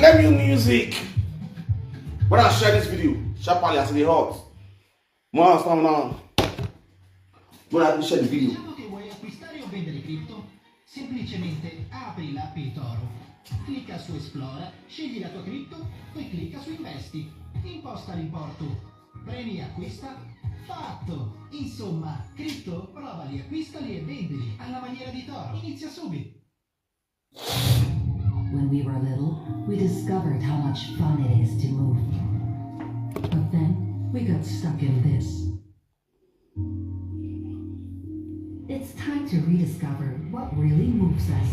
Let me music. When I share this video, sharply as it hot. More stand now. When I share the video. Diciamo che vuoi acquistare o vendere cripto? Semplicemente apri l'app eToro. Clicca su Esplora, scegli la tua cripto, poi clicca su Investi. Imposta l'importo. Premi acquista. Fatto! Insomma, cripto, provali, acquistali e vendili alla maniera di Toro. Inizia subito. When we were little, we discovered how much fun it is to move. But then, we got stuck in this. It's time to rediscover what really moves us.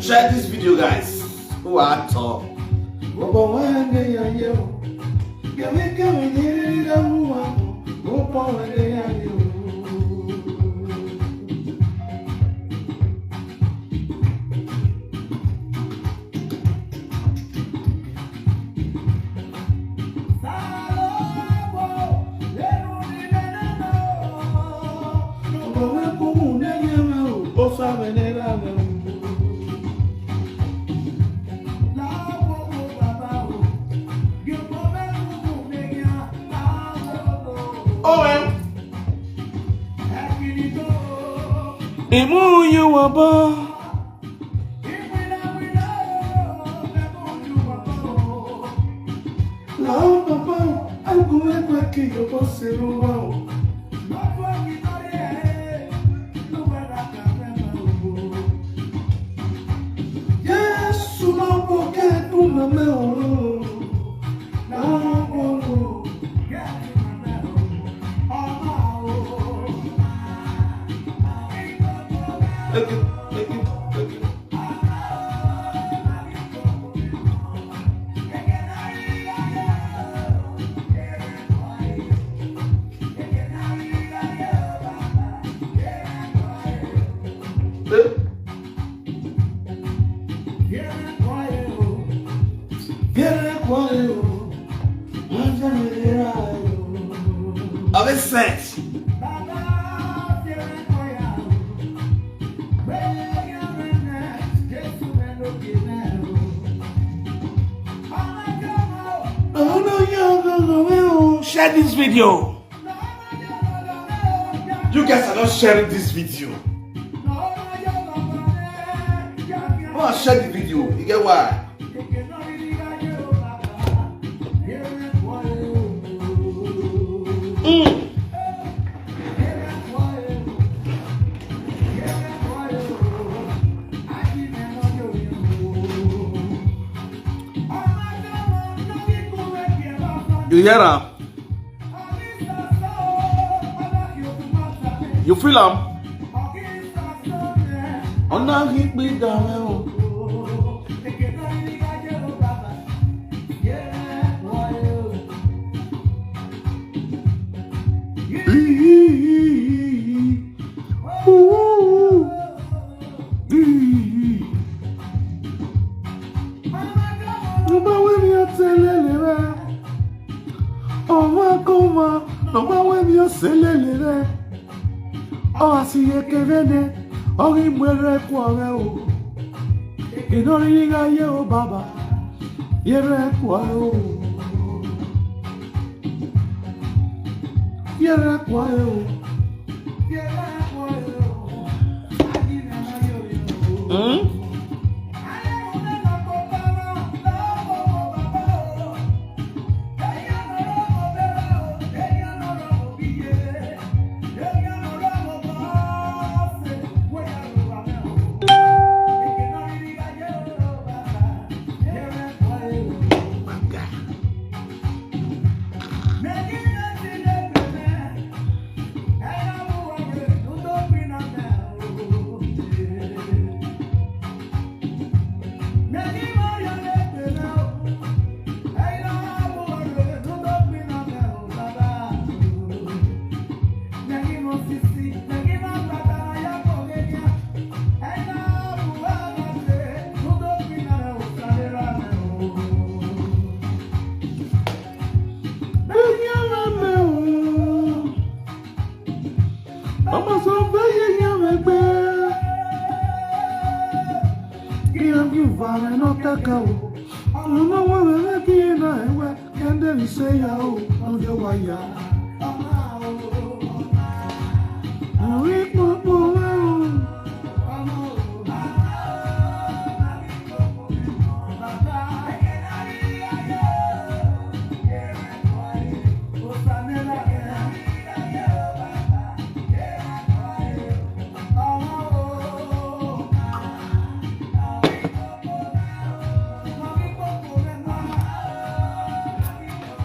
Share this video, guys. Who are top? Imu you wabo, la papa, algo é para que eu possa ser um yes, não porque tu não me orou, não orou. Avec sexe. Share this video. You guys are not sharing this video. Oh, share the video. You get why? You hear her? You feel him? On that hit me down. Oh, así es que viene, oh, y muere cuadro. Y no le diga yo, baba, y el cuadro. Y el cuadro.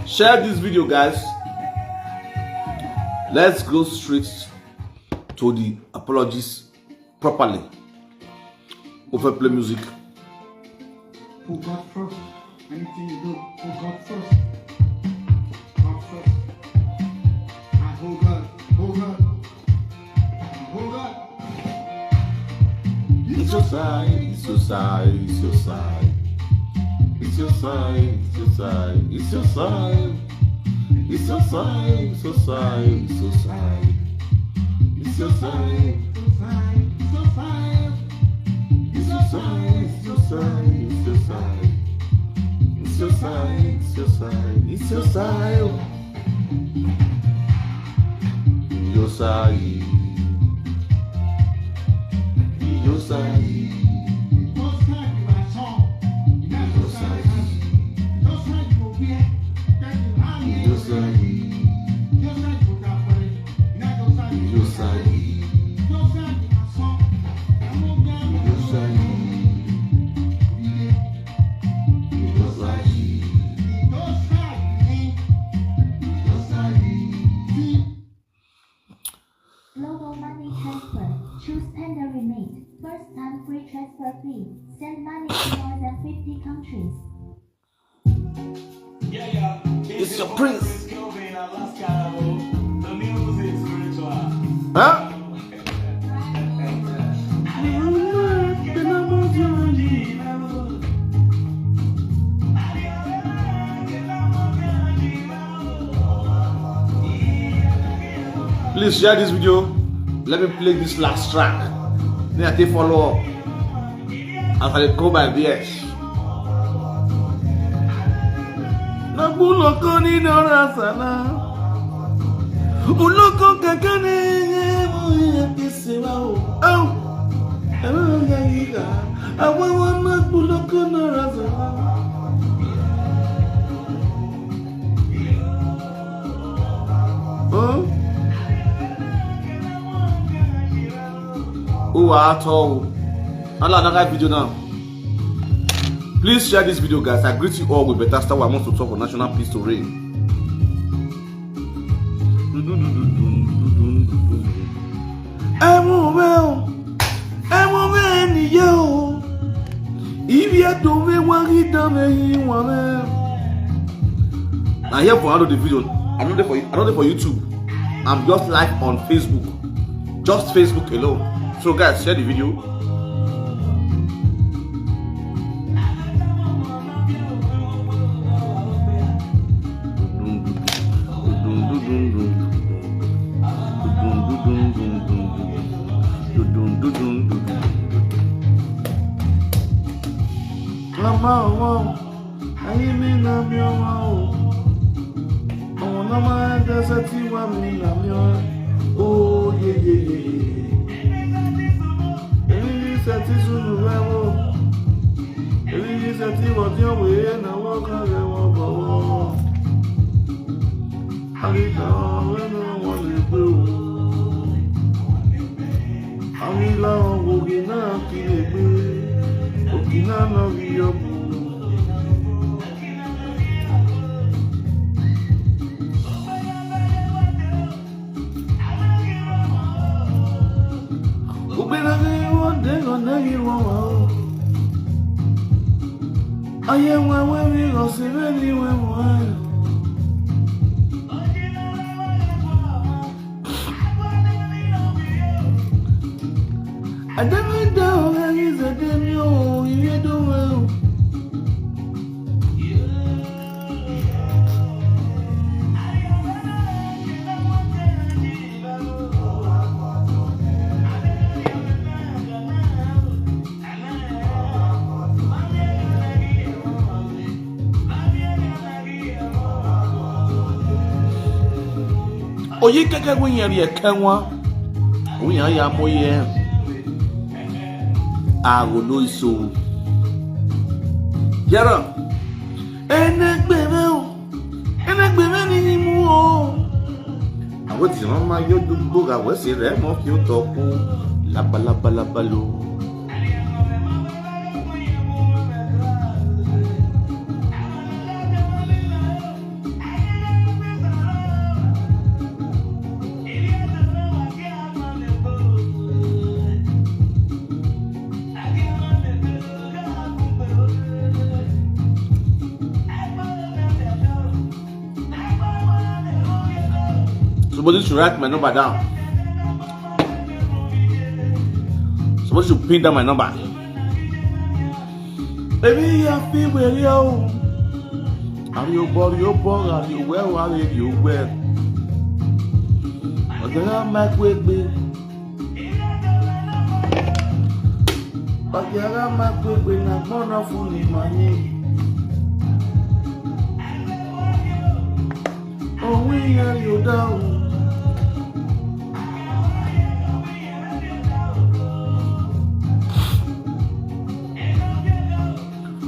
Share this video, guys. Let's go straight to the apologies properly. We'll play music. Put God first. Anything you do, put God first. God first. And hold God. Hold God. Hold God. It's your side, it's your side, it's your side. It's your side, it's your side, it's your side. It's your side, it's your side, it's your side. It's your side, it's your side, it's your side. It's your side, it's your side, it's your side. It's your side, it's your side, it's your side. Your side. Global money transfer. Choose tender remit. First time free transfer fee. Send money to more than 50 countries. It's your prince. Huh? Please share this video. Let me play this last track. Then I take follow up. As I go by VS. Nabuloko ni norasana. Uloko kakane mo kisewa o. Oh. Awa nabuloko norasana. Oh. Oh, at all. Another video now. Please share this video, guys. I greet you all with better style. I want to talk for national peace to reign. I'm yo. If you don't want it, I'm here for another video. I'm not there for YouTube. I'm just live on Facebook. Just Facebook alone. So guys, share the video. Oh yeah yeah yeah. I am when we go see really when I don't know how is a damn you do well. Oye keke winya bi ekanwa winya ya moye agolo iso yara enegbeme ni mu o àwọn tí wọ́n máa yọ gbogbo àwọn ṣe rẹ̀ mọ́ kí ó tọ́kù labalabalo. Somebody should write my number down. Somebody should pin down my number. Baby, I feel with you. Are you born? Are you well? Are you well? But then I might wait me. But then I might wait me. I'm not fooling money. Oh, we are you down.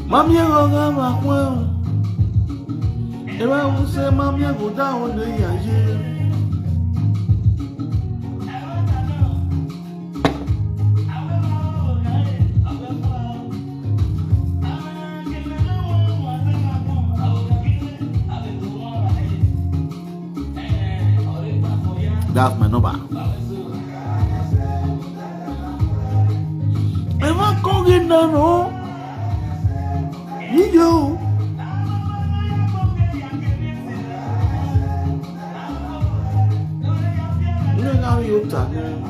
Mommy, I'm going to go. If I will say, Mommy, I go down the year. That's my number. If I go get down, no, you go. How you talking?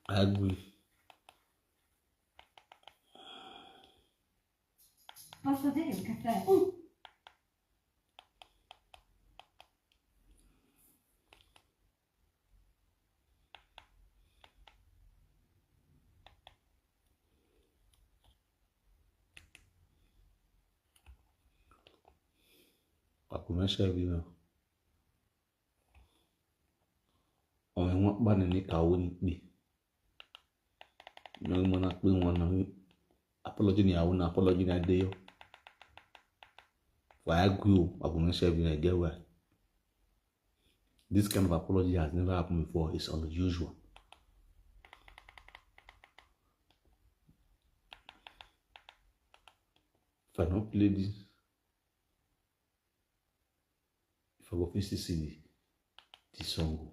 I agree. Posso avere un caffè? I começar a vida. On est moins bas dans les cas où on a pris one apology ni awon apology na dey yo. Why I grew I começar a vida get where. This kind of apology has never happened before. It's unusual. If I don't play this, if I go finish this CD, this song.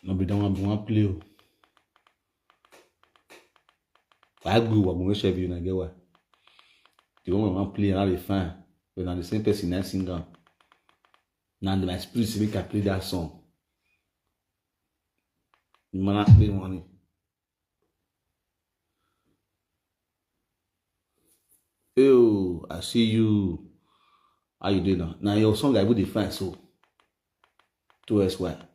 Non, mais dans un bon appelé. I grew up when I na get where. The one when I play and have a fan. When I'm the same person I sing on. Now my spirit say make I play that song. The man I play one. Oh, I see you. How you doing now? Now your song I would define so. 2SY.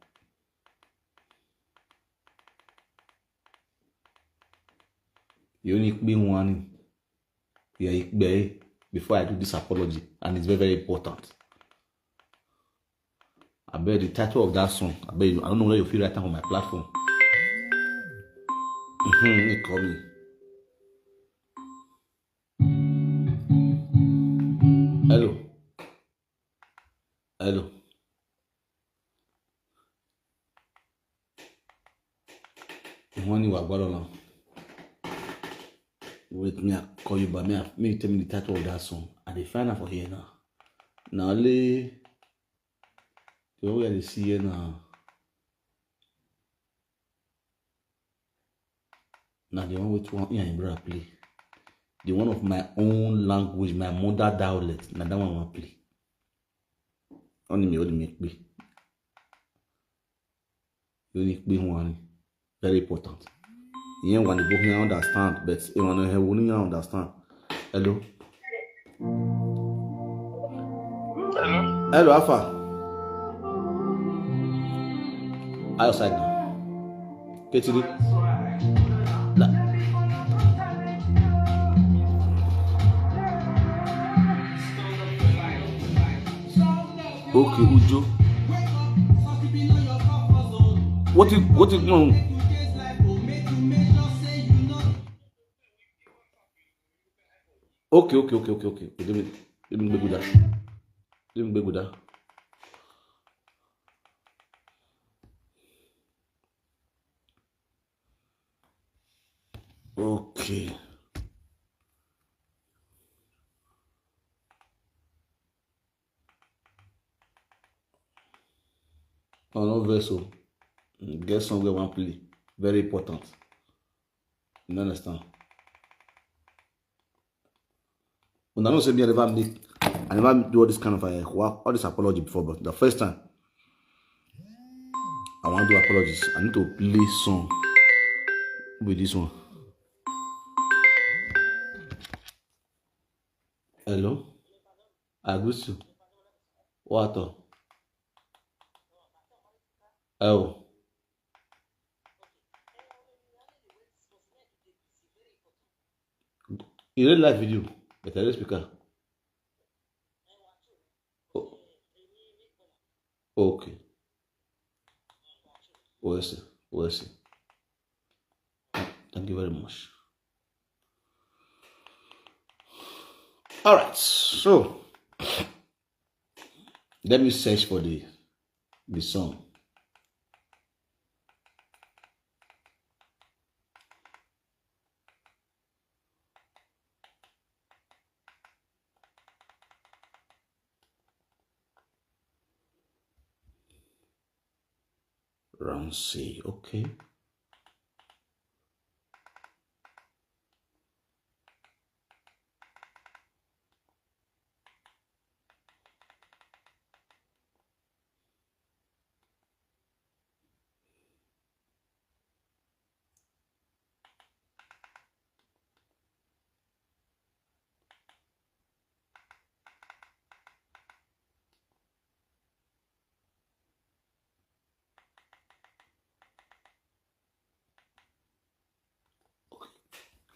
You only be one. Yeah, before I do this apology, and it's very, very important. I bet the title of that song. I bet you. I don't know where you feel right now on my platform. They call me. Hello. Hello. When you are going on. Wait, me I call you, but me tell me the title of that song. And they find out for here now. Now, the way they see here now. Now, the one with one here in brother play. The one of my own language, my mother dialect. Now, that one I want to play. Only me play. You only play one. Very important. You want to go here understand, but you want to hear understand. Hello. Hello. Hello, Alpha. Outside now. KTD. Okay, Ujo. What is wrong? Okay. Let me go there. Let me go there. Okay. Oh, no vessel. Get somewhere one play. Very important. You understand? When I don't say me, I never do all this kind of work, all this apology before, but the first time I want to do apologies, I need to play song with this one. Hello? I greet you. What? Oh. You really like video, but I don't speaker. Oh. Okay. OS. Thank you very much. All right, so let me search for the song. Round C, okay.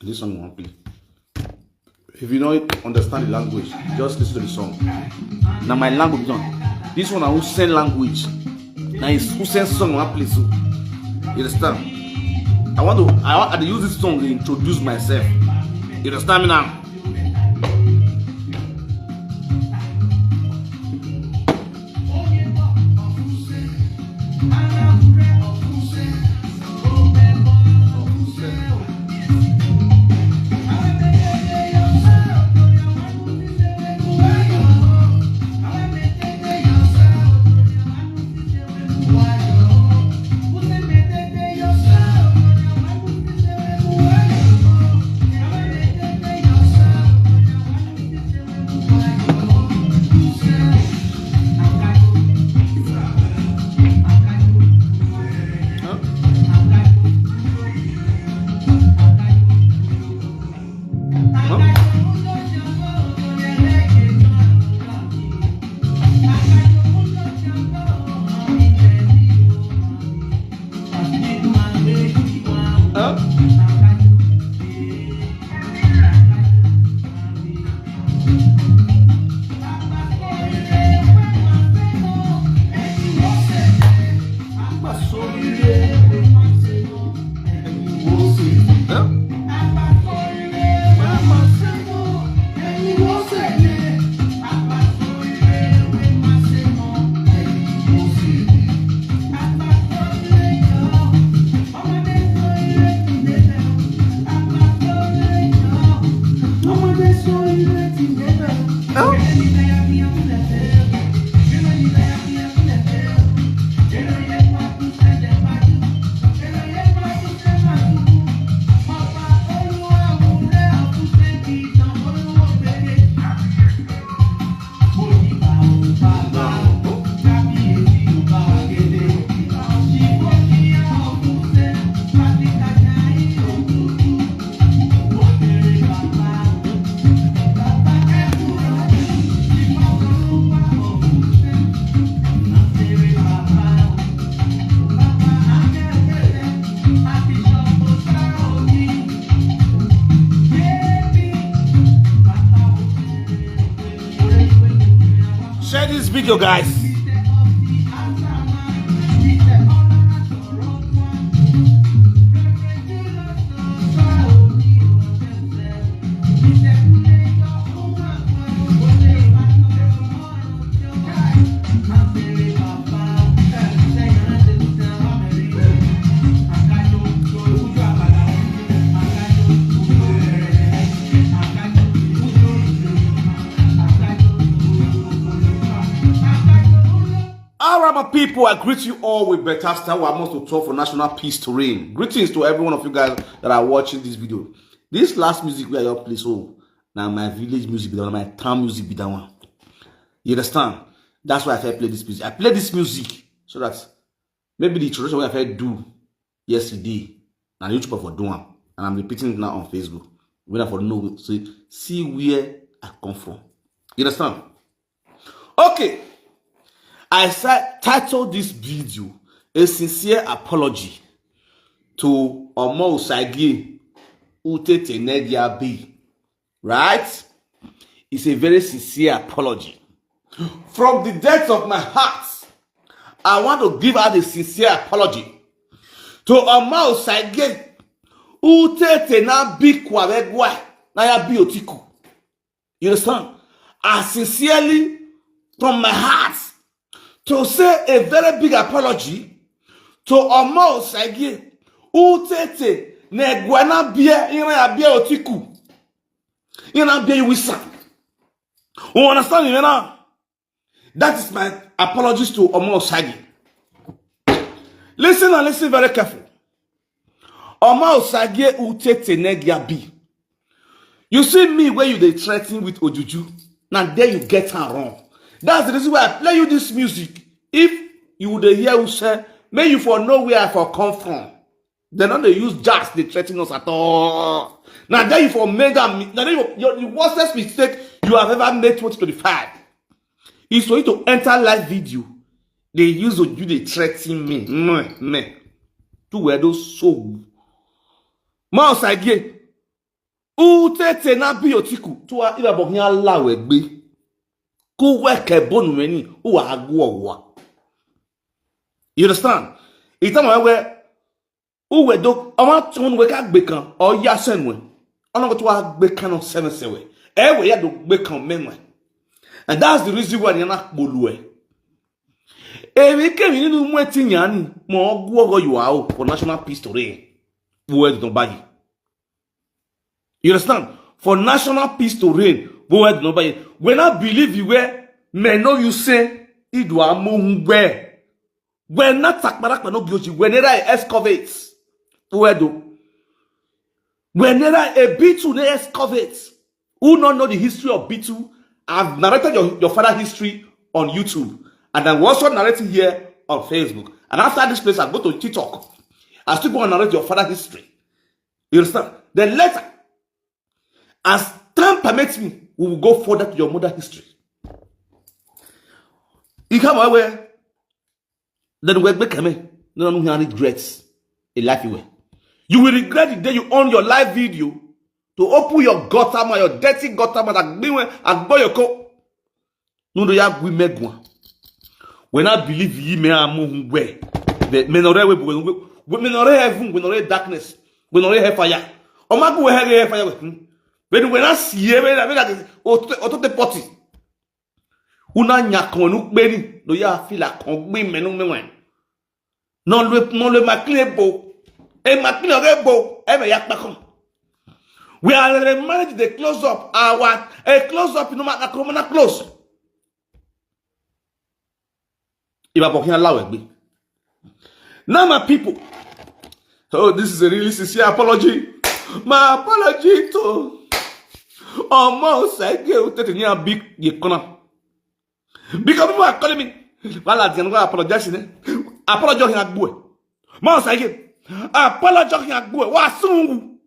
This song won't play. If you don't understand the language, just listen to the song. Now my language done. This one I will send language. Now it's who send song won't play so. You understand? I want to use this song to introduce myself. You understand me now? video, guys. My people, I greet you all with better style. We are almost to talk for national peace to reign. Greetings to every one of you guys that are watching this video. This last music we are your place, oh, now my village music be that one, my town music be that one. You understand? That's why I play this music. I play this music so that maybe the tradition we have do yesterday, now YouTube for doing, and I'm repeating it now on Facebook. When I for know, so see where I come from. You understand? Okay. I titled this video a sincere apology to Omoregie Utetenegiabi. Right? It's a very sincere apology. From the depths of my heart, I want to give out a sincere apology to Omoregie Utetenegiabi kwaregwa na ya biotiku. You understand? I sincerely, from my heart, to say a very big apology to Omoregie Utetenegiabi ina bia otiku. Ina bia wisa. You understand me now? That is my apologies to Omoregie. Listen and listen very careful. Omoregie Utetenegiabi. You see me where you they threaten with Ojuju. Now there you get her wrong. That's the reason why I play you this music. If you would hear who say, may you for know where I for come from. They don't use jazz, they threaten us at all. Now there you for made that. Now the worst mistake you have ever made 2025 is for you to enter live video. They use you, they threaten me. Me. To where those so. Omoregie Utetenegiabi otiku. To wa iba bohnya lawe gbe. You understand? It's time where who we do I want to we can bekan or yasen we. I don't go to bekan on 7 sewe. We ya do bekan menwe. And that's the reason why you're not bolue. We came in no more tinyani mo go you are for national peace to reign. We don't buy. You understand? For national peace to reign. When I believe you were, may know you say, it was more when not takbarak no guilty, whenever I excavate, where do? Whenever a B2 they excavate, who don't know the history of B2, I've narrated your father history on YouTube, and I'm also narrating here on Facebook. And after this place, I go to TikTok. I still go and narrate your father history. You understand? Then later, as time permits me, we will go further to your mother history. You come away, then we make me. No regrets in life you will. You will regret the day you own your live video to open your gutter, your dirty gutter, and boy your coat. No, do ya we make one. When I believe ye may I move where the menore heaven, we know darkness, we know fire. O ma go have fire with. When I see you, the potty. Una nyakonu beni, do ya feel like me menu. Non le maclebo, e maclebo, e me yak bakon. We are manage the close up, a close up, no matter how close. If I walking allow me. Now, my people, oh, this is a really sincere apology. My apology to Omoregie Utetenegiabi Yekona. Because people are calling me, well, I apologize. Apologize at Bue. Omoregie, apologize at Bue. What soon?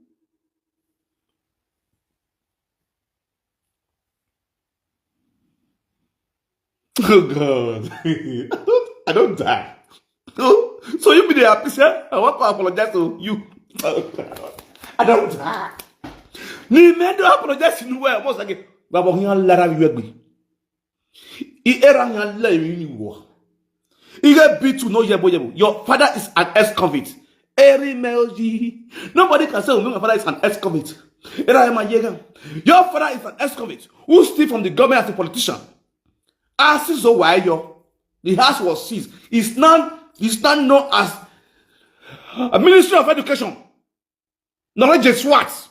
Oh God, I don't die. Oh, so you be the happy, sir? I want to apologize to you. I don't die. You made to apologize in the way. Omoregie, but era nya le yini wo. Ige be to no yebo. Your father is an ex-convict. Nobody can say my father is an ex-convict. Your father is an ex-convict who steal from the government as a politician. As is why the house was seized. It's not known as a Ministry of Education. Knowledge is what?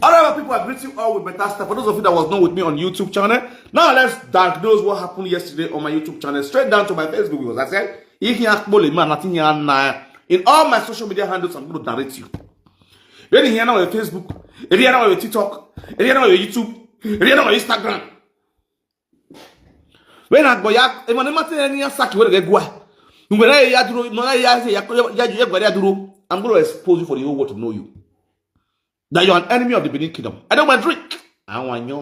Other people are greeting all with better stuff. For those of you that was not with me on YouTube channel, now let's diagnose what happened yesterday on my YouTube channel. Straight down to my Facebook because I said, in all my social media handles, I'm going to narrate you. Ready here now on Facebook, ready here now on TikTok, ready here now on YouTube, ready here now on Instagram. When I go, I'm going to expose you for the whole world to know you. That you're an enemy of the Benin Kingdom. I don't want to drink. I want you.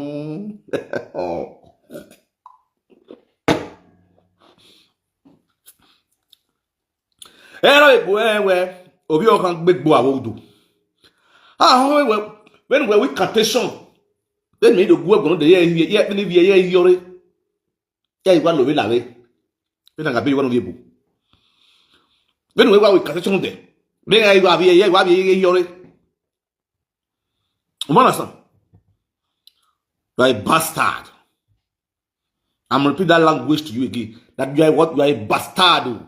Obi okan big boy awodo. When we cantation, then me do go go no dey here me be here yore. Ya igwa lo we lawe. Me na be one of you. When we cantation there. Me ga igwa be here yore. Understand? You are a bastard. I'm repeat that language to you again. That you are what? You are a bastard.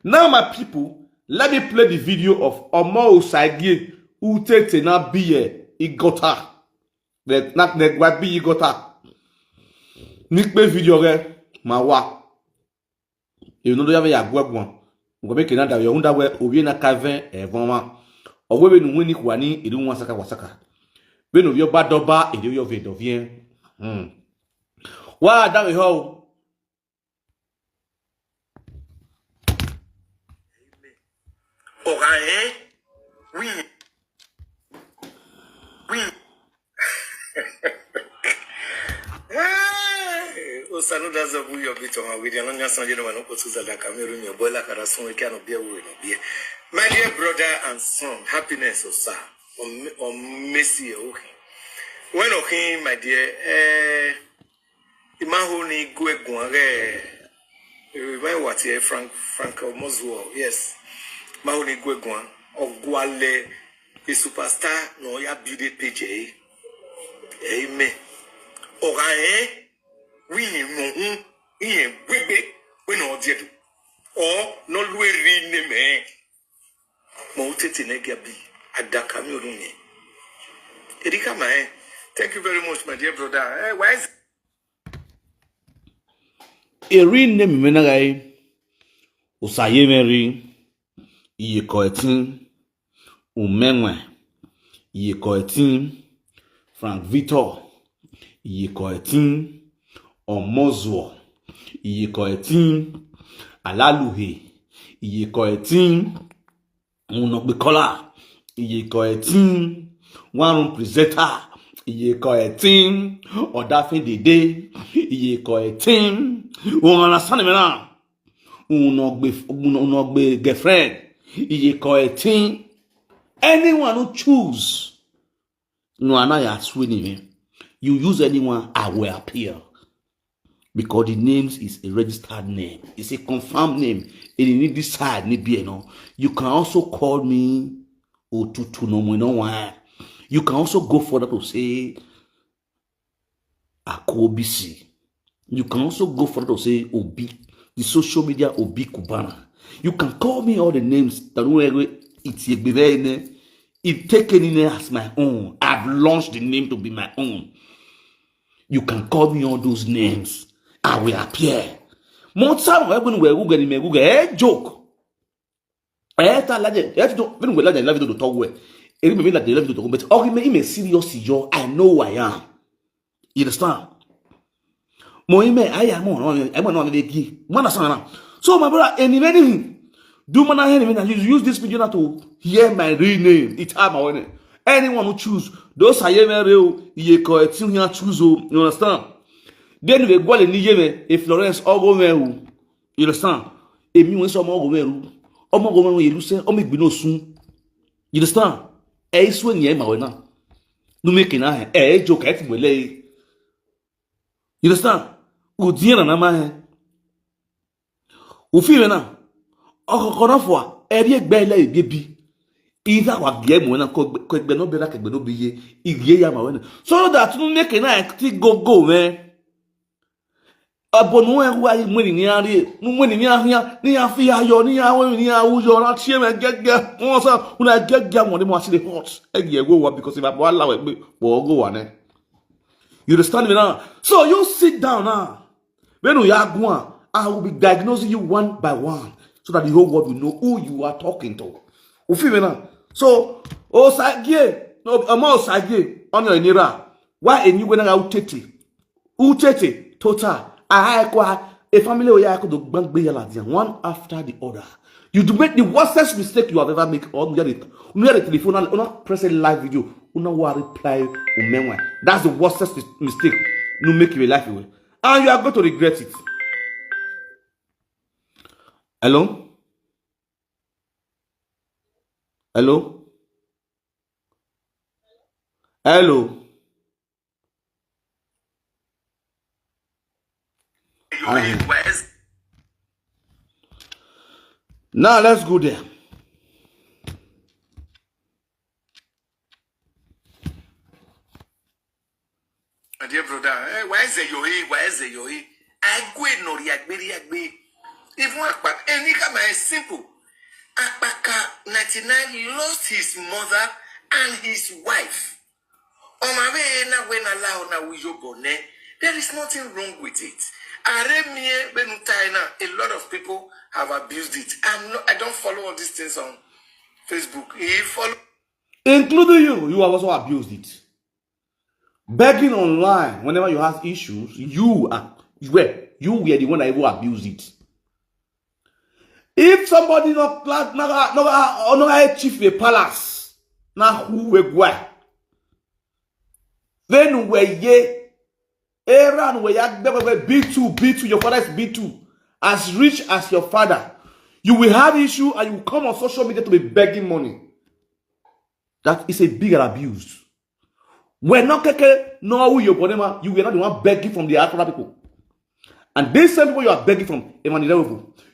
Now, my people, let me play the video of Omoregie who takes a beer. Igota. Not the white be igota. Nick video mawa. You know, you have a good one. We make another. You underwear. We na cavern. Vraiment. Or we no wini kwani. Idu wasaka wasaka. We no yo badoba. Idu yo vedovien. Wa that we how. Omoregie, oui. O sanu da zabu yo bito ma we dey no nyasan je no no ko tuza da Cameroon your boy la kara son we can be we no be. My dear brother and son, happiness o sir. O mercy okay. When okay my dear imaho ni go egun re what here Frank Moswell, yes. Mahoni Gwegwan of Gwale, a superstar, no ya beauty PJ. Amen. Orae, we know we no did. Or no Louis name. Mounted Negabi, Adaka Muruni. Erika Mae, thank you very much, my dear brother. Why is a real name Menagai Usayemeri. Iye koetin Umenwan, iye koetin Frank Victor, iye koetin Omoregie, iye koetin Alaluhe, iye koetin Unogbekola, iye koetin Warun presenter, iye koetin Odafin Dede, iye koetin Unasane mena Unogbe girlfriend. Anyone who choose no anaya swinging, you use anyone, I will appear. Because the name is a registered name. It's a confirmed name. And you need this side, you can also call me Otutu no one. You can also go further to say Akobisi. You can also go further to say Obi. The social media Obi Kubana. You can call me all the names that it's taken in as my own. I've launched the name to be my own. You can call me all those names. I will appear. More time when we're going joke. I know who I am. You understand? So my brother, anything, do man anything, you use this video to hear my real name. It's my name. Anyone who choose, those I am real, you choose. You understand? Then we go and a Florence Ogomeru. You understand? A me when some Ogomeru, Omogomeru, you say, Omik Bino soon. You understand? A swing ye, my winner. No making a joke at me. You understand? Udiana na ma. Ufi na. Okokoro fo eri egbe ile ebi. Either wa game when ko egbe no be like egbe no be ye. Igie ya ma when. So that no make na go man. Abonu ewa mwini ni ari nu mwini ni ahia ni afi ayo ni awo ni awuyo na tie me gege won so una gege won ni mo asile hot ege go wa because if abo ala we bo go wa ne. You understand me now? So you sit down now. When you are going, I will be diagnosing you one by one so that the whole world will know who you are talking to. You feel me now? So osage no ama osage on your nira. Why any when I utete total a family where I could one after the other. You do make the worstest mistake you have ever made. Or you had a telephone and not press a live video. You know what reply Umenwan. That's the worstest mistake you make your life away. And you are going to regret it. Hello? Hello? Hello? Now let's go there. My dear brother, why is it your way? Why is it your way? I go no react. Even any come is simple. Akpaka 99 lost his mother and his wife. On my way na when allow na wijo bone. There is nothing wrong with it. A lot of people have abused it. I don't follow all these things on Facebook. Including you have also abused it. Begging online whenever you have issues, you were the one that will abuse it. If somebody not chief a palace, now who will go? Then we ye. Aaron, where you B2, your father is B2, as rich as your father. You will have issue and you will come on social media to be begging money. That is a bigger abuse. We're not no you were not the one begging from the other people. And these same people you are begging from,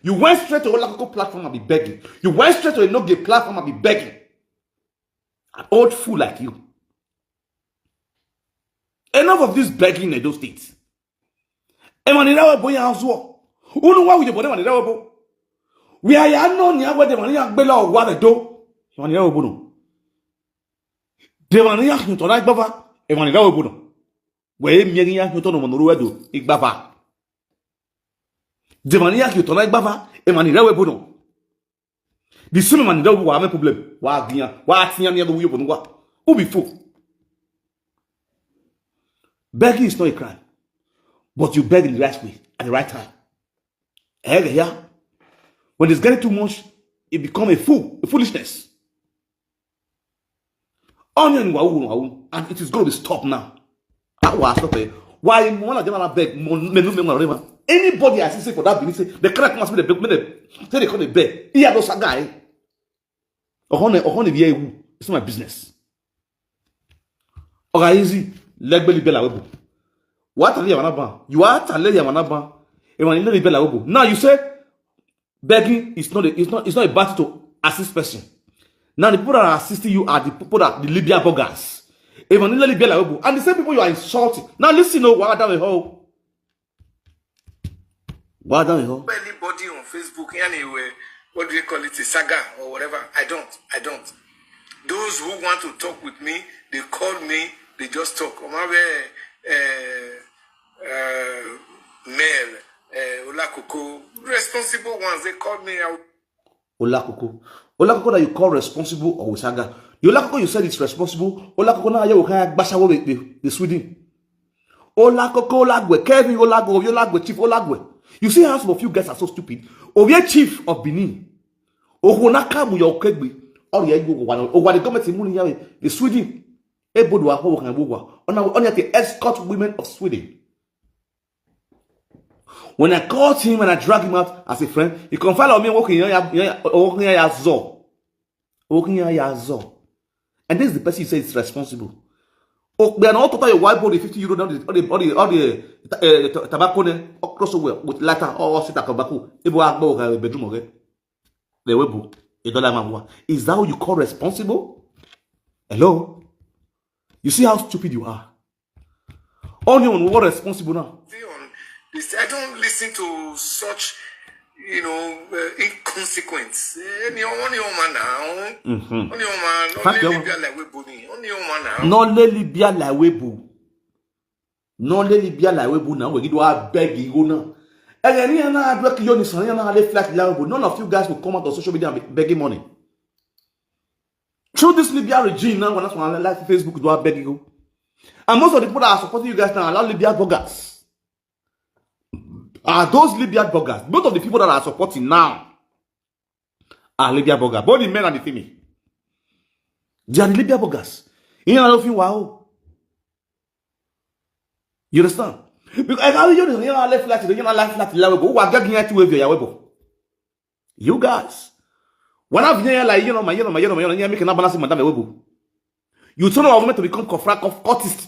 you went straight to a local platform and be begging. You went straight to a no-gay platform and be begging. An old fool like you. Enough of this begging in those states. Emanirawe boya azo. Unu wa wuje bode manirawe bo. We are ya no nya we de maniya gbela o wa do. Emanirawe bo no. De maniya hito na igbafa. Emanirawe bo no. We mi ya hito no monoro wedo igbafa. De maniya hito na igbafa. Emanirawe bo no. The same manirawe wa ame problem. Wa gbiyan. Wa tiyan ni do yo bo no wa. Who be fool? Begging is not a crime, but you beg in the right way at the right time. Yeah. When it's getting too much, it becomes a foolishness. Onion and it is going to be stopped now. Why one of them beg? Anybody I see for that being say the crack must be the say they call the beg. He has a guy. It's not my business. Okay, easy. Legbeli bela webo. What are you are telling Yamanaba? Bela webo. Now you say begging is not a battle to assist person. Now the people that are assisting you are the people that the Libya bloggers. Bela webo. And the same people you are insulting. Now listen, what down the hole. What down the hole? Anybody on Facebook anyway, what do you call it, a saga or whatever? I don't. Those who want to talk with me, they call me. They just talk. Mail, Olakoko, responsible ones. They call me out. Olakoko that you call responsible or Wisaga. The Olakoko you said it's responsible. Olakoko now you can basawo the Sweden. Olakoko Olagwe, Kevin Olagwe, Chief Olagwe. You see how some of you guys are so stupid. Ovie Chief of Benin. Ohonaka Muyo Kegbe. Or the government in the Sweden. On the escort women of Sweden. When I caught him and I dragged him out as a friend, he confided on me walking here. And this is the person who says it's responsible. We are not total your white body 50 euro down all the tobacco cross over with lighter or sit tobacco. If we are go bedroom okay. The webo $1 is that what you call responsible? Hello? You see how stupid you are. Onion, what responsible now? I don't listen to such, inconsequence. Only man now. Only man. No Libya la webo. No Libya la webo now. We do our beg you now. And none of you guys will come out on social media and be begging money. Through this Libya regime now, when that's when I like Facebook, do I beg you? And most of the people that are supporting you guys now are Libya bloggers. Are those Libya bloggers? Both of the people that are supporting now are Libya bloggers. Both the men and the female. They are the Libya bloggers. You know what I wow. You understand? Because I got you guys. When I've like my making a balance in Madame Webo. You turn our women to become cultists.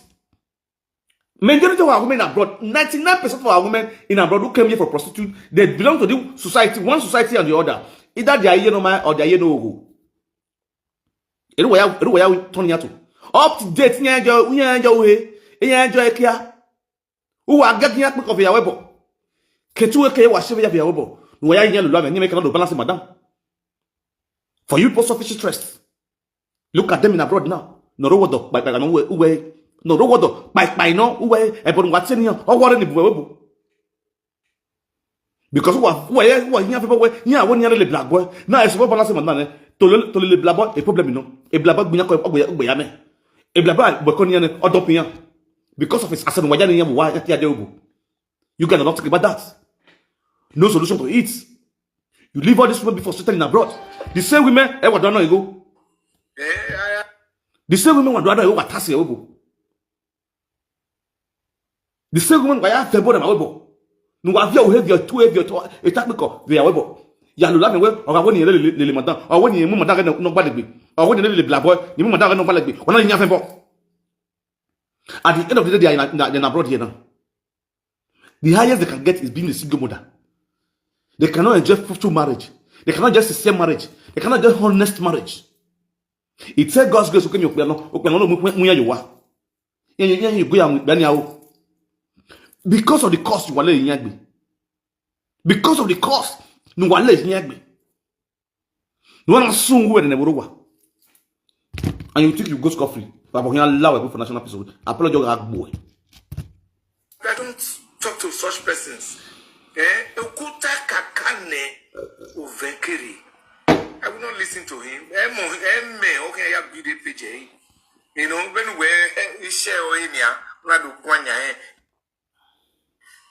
Majority of our women abroad, 99% of our women in abroad who came here for prostitute, they belong to the society, one society and the other. Either they are Yenoma or they are Yenogo. You know where we turn here to. Up to date, we enjoy care. Who are getting up of your webo? Ketueke was shaving of your webo. No, I yell love and you make another balance, madam. For you, post office trust. Look at them in abroad now. No road by no way. No road by no way. Upon what's in here or what in the webo. Because who are here people? Yeah, 1 year black boy. Now it's what balance, madam. To the black boy, a problem, no. A black boy, Oyame. A black boy, Boconian or Dopian. Because of his asset, you guys are not talking about that. No solution to it. You leave all this women before settling abroad. The same women, what don't know you go. The same women, what don't know you go. The same women, why have to board them away. No, have you have your 2 have your a technical, they are able. Yalula, or when you really madame, or when you nobody be, or when you really black boy, you madame nobody be, or not in your at the end of the day, they are abroad here now. The highest they can get is being a single mother. They cannot enjoy fruitful marriage. They cannot just sincere marriage. They cannot just honest marriage. It said God's grace. Because of the cost, you are because of the cost, you are and you think you go scot-free. I don't talk to such persons. Okuta kakane uvenkiri. I will not listen to him. Okay, I have beauty page. You know, when we share or in here, Radu Kwanya.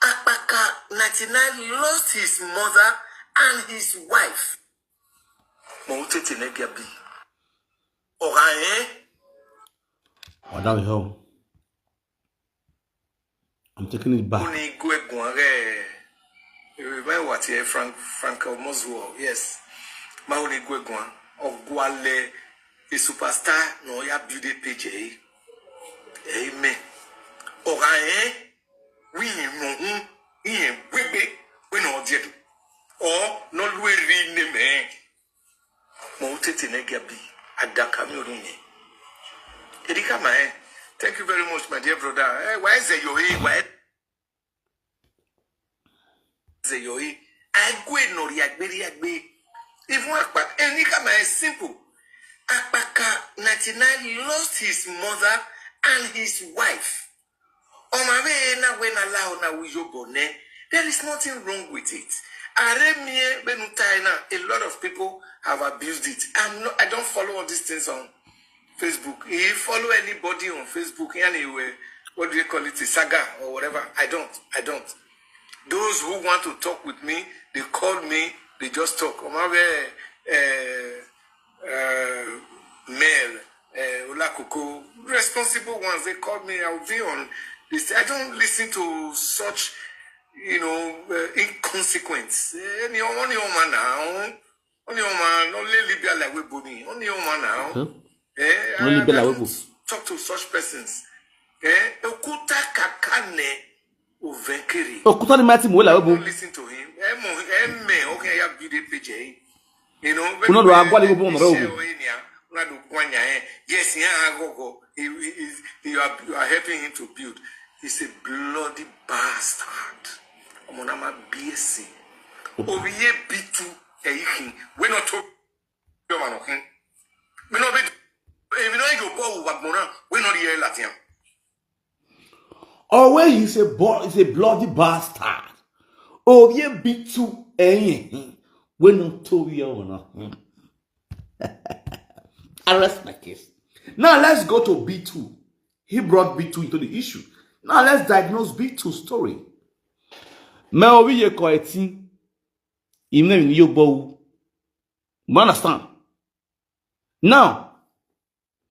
Apaka 99 lost his mother and his wife. Moutete negabi. Oraye. What the hell? I'm taking it back. What here, Frank Moswell, yes. Mauni Gwegwan of Gwale, a superstar, no ya beauty page. Amen. Oraye, we know we no jet. Or no we read the man. Moutete negabi, Adaka Muruni. Erika Mae, thank you very much, my dear brother. Why is it your why? Zeyoe, I go no reagbe. Even Akpak, Erika Mae is simple. Akpaka 99 lost his mother and his wife. Omare when allow na wijobone. There is nothing wrong with it. Aremie benutaina. A lot of people have abused it. I don't follow all these things on Facebook. If you follow anybody on Facebook, anyway, what do you call it, a saga or whatever? I don't. Those who want to talk with me, they call me, they just talk. Mail, Ulakoko, responsible ones, they call me, I'll be on this. I don't listen to such, inconsequence. Only man now. Only man, only Libya like we boni. Only man now. Only Libya like we talk to such persons. Okuta kakane uvenkiri. Okuta ni mati mwela Don't webo. listen to him. Okay, I have video page. You know, Kuna do agwa libo when bono share robo. yes, yeah, go. You are helping him to build. He's a bloody bastard. Omonama BSC. Obiye bitu eihin. We not talk your man, okay? We not be. We not go ball with Mona. We not hear Latin. Or when he's a bloody bastard. Oh, ye bitu eh. We not told you on. I rest my case. Now let's go to B2. He brought B2 into the issue. Now let's diagnose B2's story. Me obi ye ko etin. Imne mi yo bow. You understand? Now,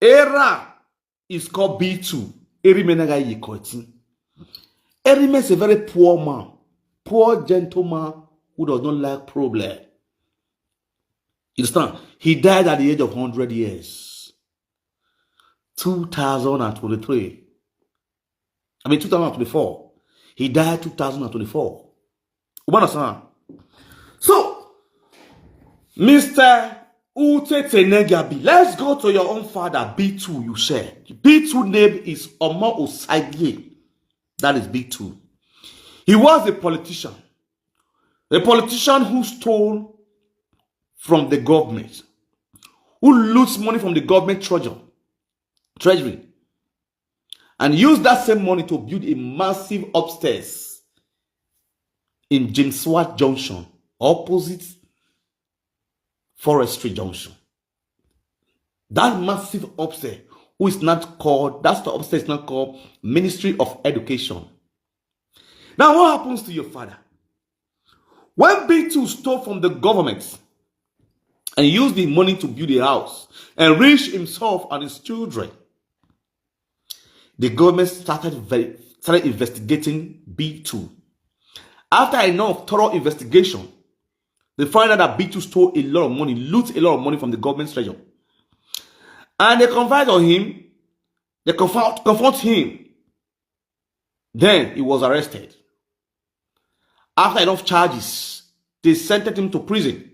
Era is called B2. Erimenaga ye ko etin. Erime is a very poor man. Poor gentleman who does not like problem. You understand? He died at the age of 100 years. 2023. 2024. He died 2024. You understand? So, Mr. Utete Negabi, let's go to your own father, B2, you said. B2 name is Omoregie. That is B2. He was a politician. A politician who stole from the government. Who loots money from the government treasury. And used that same money to build a massive upstairs in James Swart Junction, opposite Forestry Junction. That massive upstairs, that upstairs is not called Ministry of Education. Now, what happens to your father? When B2 stole from the government and used the money to build a house, enrich himself and his children, the government started investigating B2. After enough thorough investigation, they find out that B2 stole a lot of money, looted a lot of money from the government's treasure. And they confide on him, they confront him. Then he was arrested. After enough charges, they sentenced him to prison.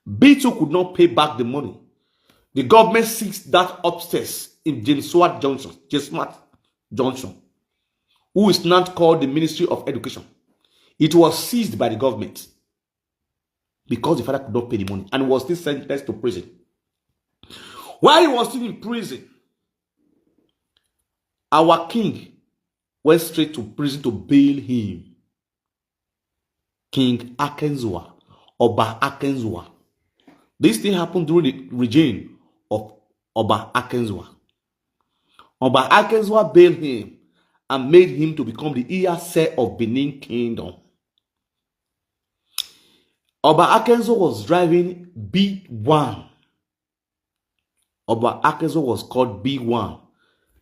B2 could not pay back the money. The government seized that upstairs in James Swart Junction, who is now called the Ministry of Education. It was seized by the government because the father could not pay the money and was still sentenced to prison. While he was still in prison, our king went straight to prison to bail him. King Akenzua, Oba Akenzua. This thing happened during the regime of Oba Akenzua. Oba Akenzua bailed him and made him to become the Iyase of Benin Kingdom. Oba Akenzua was driving B1. Oba Akenzua was called B1.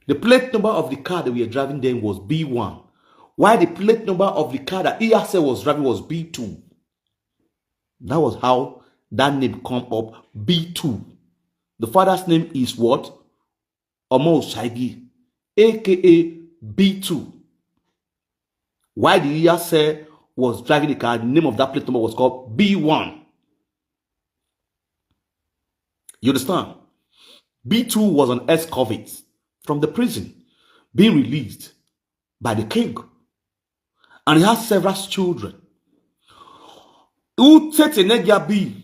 The plate number of the car that we were driving then was B1. While the plate number of the car that Iyase was driving was B2. That was how that name come up, B2. The father's name is what? Omoregie, aka B2. While the Iyase was driving the car, the name of that plate number was called B1. You understand? B2 was an ex-convict from the prison, being released by the king. And he has several children. Utete Negabi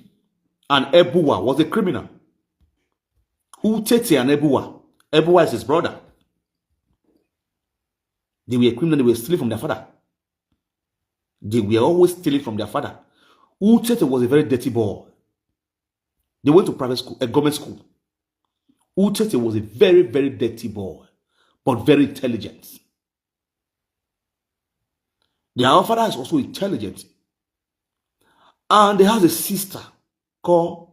and Ebuwa was a criminal. Utete and Ebuwa. Ebuwa is his brother. They were criminals, they were stealing from their father. They were always stealing from their father. Utete was a very dirty boy. They went to private school, a government school. Utete was a very, very dirty boy, but very intelligent. Their father is also intelligent. And they have a sister called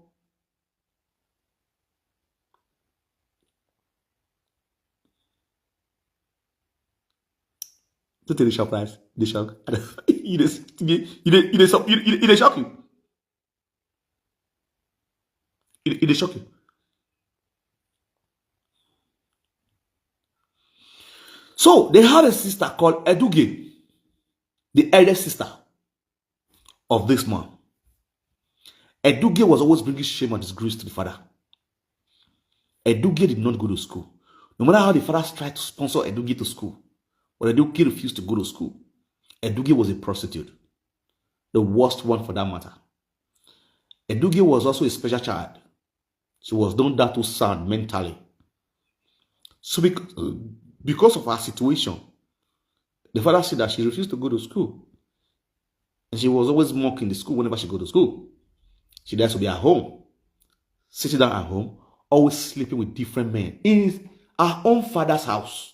to tell the shock price. The shock. You shock you. It shock you. So they had a sister called Eduge, the eldest sister of this man. Eduge was always bringing shame and disgrace to the father. Eduge did not go to school. No matter how the fathers tried to sponsor Eduge to school, but Eduge refused to go to school. Eduge was a prostitute. The worst one for that matter. Eduge was also a special child. She was not that too sound mentally. So because of her situation, the father said that she refused to go to school. And she was always mocking the school whenever she go to school. She has to be at home, sitting down at home, always sleeping with different men in her own father's house.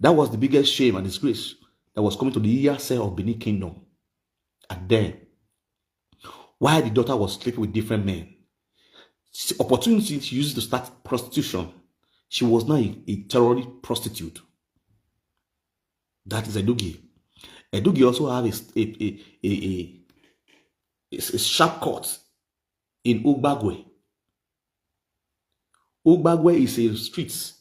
That was the biggest shame and disgrace that was coming to the Iyase of Benin Kingdom. And then, while the daughter was sleeping with different men, the opportunity she used to start prostitution, she was now a terrorist prostitute. That is Eduge. Eduge also has a sharp cut in Ugbagwe. Ugbagwe is a street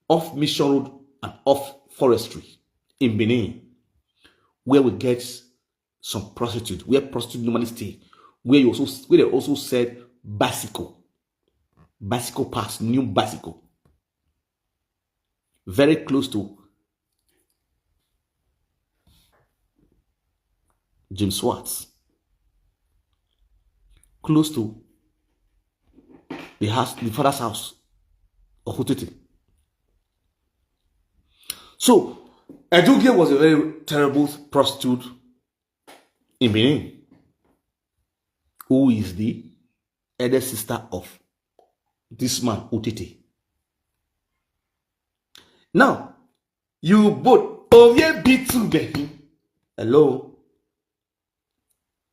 off Mission Road and off Forestry in Benin, where we get some prostitutes, where prostitutes normally stay, where they also said bicycle pass, new bicycle, very close to Jim Swartz, close to the father's house of Hutiti. So, Eduge was a very terrible prostitute in Benin, who is the elder sister of this man, Utiti. Now, you both, B2, baby. Hello?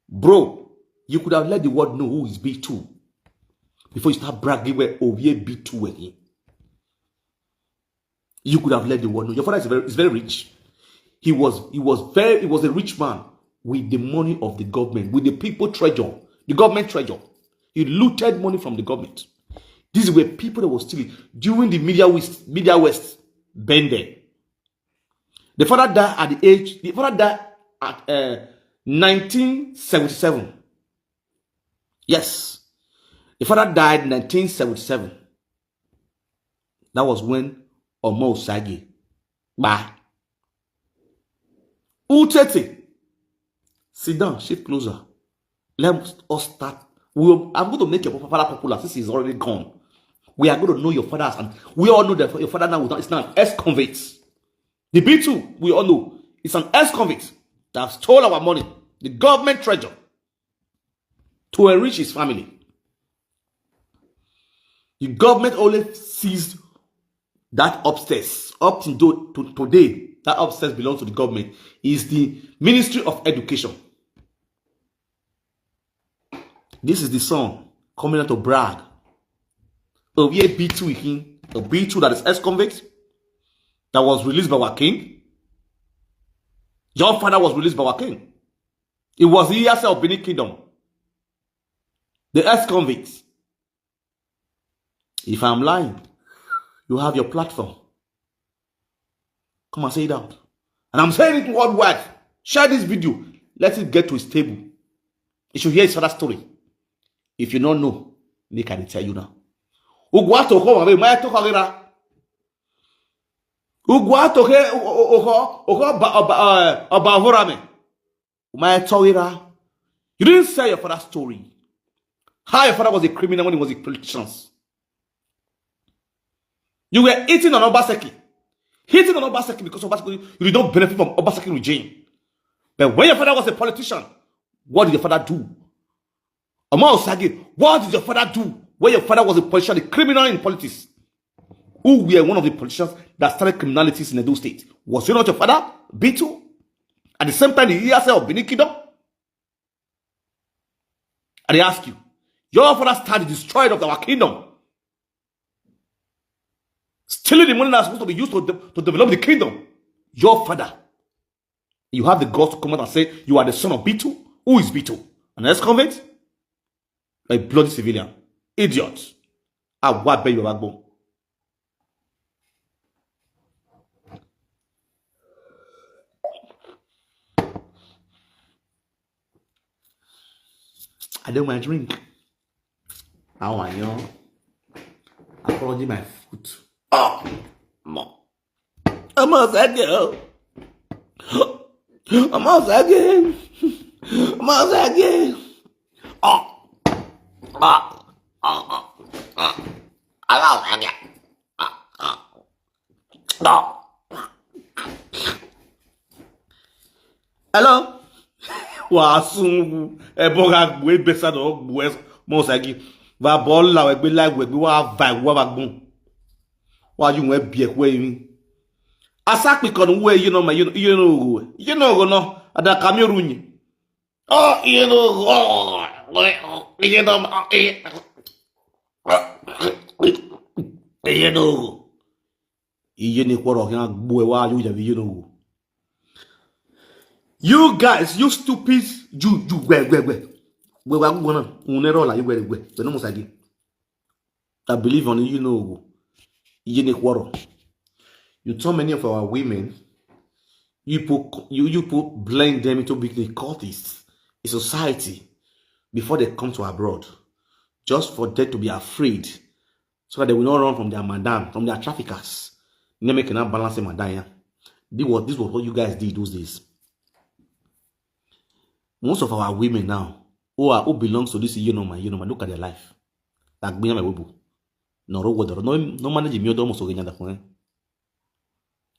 Bro, you could have let the world know who is B2 before you start bragging where B2 again. You could have let the world know. Your father is very rich. He was a rich man with the money of the government, with the people treasure, the government treasure. He looted money from the government. These were people that were stealing during the Media West bending. The father died at 1977. Yes. The father died in 1977. That was when Omoregie. Bye. Utete. Sit down, shift closer. Let us start. I'm going to make your father popular since he's already gone. We are going to know your father, and we all know that your father now is not an ex-convict. The B2, we all know, is an ex-convict that stole our money, the government treasure, to enrich his family. The government only seized that upstairs. Up to today, that upstairs belongs to the government. Is the Ministry of Education. This is the song coming out to brag. A B2 that is ex-convict, that was released by our king. Your father was released by our king. It was the Iyase of Benin Kingdom. The ex-convicts. If I'm lying, you have your platform. Come and say it out. And I'm saying it worldwide. Share this video. Let it get to his table. He should hear his father's story. If you don't know, they can tell you now. Ugwato ko mabe ma to kagera. Ugwato ke oba horame. Ma towira. You didn't say your father's story. How your father was a criminal when he was a politician. You were eating on Obaseki. Hitting on Obaseki because Obaseki, you did not benefit from Obaseki regime. But when your father was a politician, what did your father do? Omoregie, what did your father do when your father was a politician, a criminal in politics? Who were one of the politicians that started criminalities in Edo State? Was he not your father, B2? At the same time, the Iyase of Benin Kingdom? And they ask you, your father started destroying of our kingdom. Stealing the money that's supposed to be used to develop the kingdom. Your father. You have the guts to come out and say, you are the son of B2? Who is B2? An ex-convict? A bloody civilian. Idiot. I will bet your backbone. I don't want to drink. I want you. Apology my foot. Oh, no. I'm outside girl. I'm outside again. I'm outside again. Oh, I'm outside again. No. Hello. Wasun eboga gbe besa do gbe mo sagi va bol la we gbe la we gbe wa va wa gbon wa ju we bi e ku yin asapi kon we you know my you know no ada Cameroon yin oh you know you know iye ni kworo kan gbo e wa ju ja you know. You guys, you stupid, you we gonna unero la you no musagi. I believe on you know, you told many of our women, you put blame them into being cultists in society before they come to abroad, just for them to be afraid, so that they will not run from their madam, from their traffickers. They make enough balance in madam. This was what you guys did those days. Most of our women now, who belongs to this, look at their life. Like me and my wibu. No manage me almost so that point.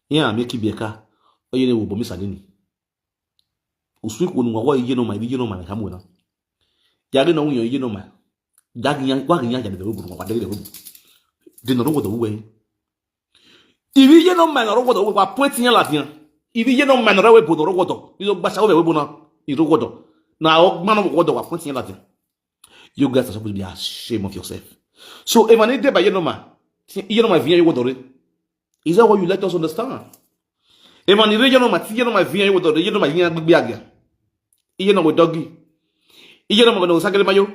Yeah, make it be a car. Oh, you know, Bomi Sadini. Usweep when what my Hamuna. Yagan know you know my Dagian, wagging yan, the wibu, what they do. Didn't know what the way. If you know man or what pointing your Latin, if you know man or way put or what, you know, Basa Webuna. Now, man of water, pointing Latin. You guys are supposed to be ashamed of yourself. So, if I need by my VA water, is that what you let us understand? If I need my VA water, my Biaga, with doggy, no Sagamayo,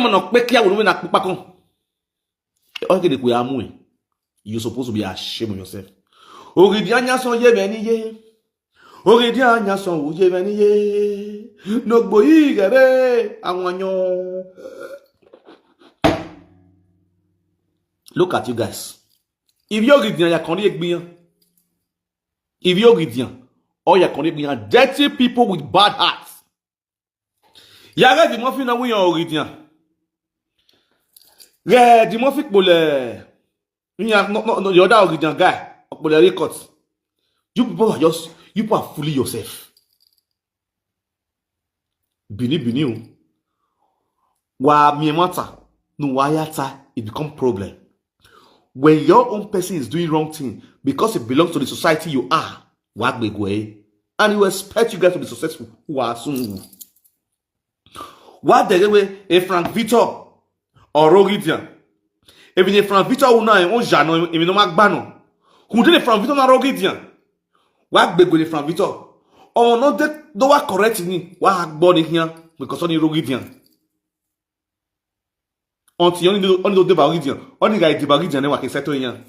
no Bekia women at Pacon. Okay, we are moving. You're supposed to be ashamed of yourself. Oh, Gidiana saw ye many ye. Oredia son uje veniye no boyi gere awanyo. Look at you guys. If you're Gideon, ya koni ekbiyan. If you're Gideon, or ya koni ekbiyan, dirty people with bad hearts. Ya di mo fi na wiyan Gideon. Di mo fi pole. No, the other Gideon guy, pole records. You people are fooling yourself. Bini. Wa miemata no wayata it become problem. When your own person is doing wrong thing because it belongs to the society you are, and you expect you guys to be successful. What the way a Frank Victor or Rogidian? Even a Frank Victor who now on Jano, even no Magbano. Who did a Frank Victor na Rogidian? What big with Frank Victor? Oh, not that no one correct me. What body here because only Rogidian. Until only the Bagidian, only guy the Bagidian never can settle here.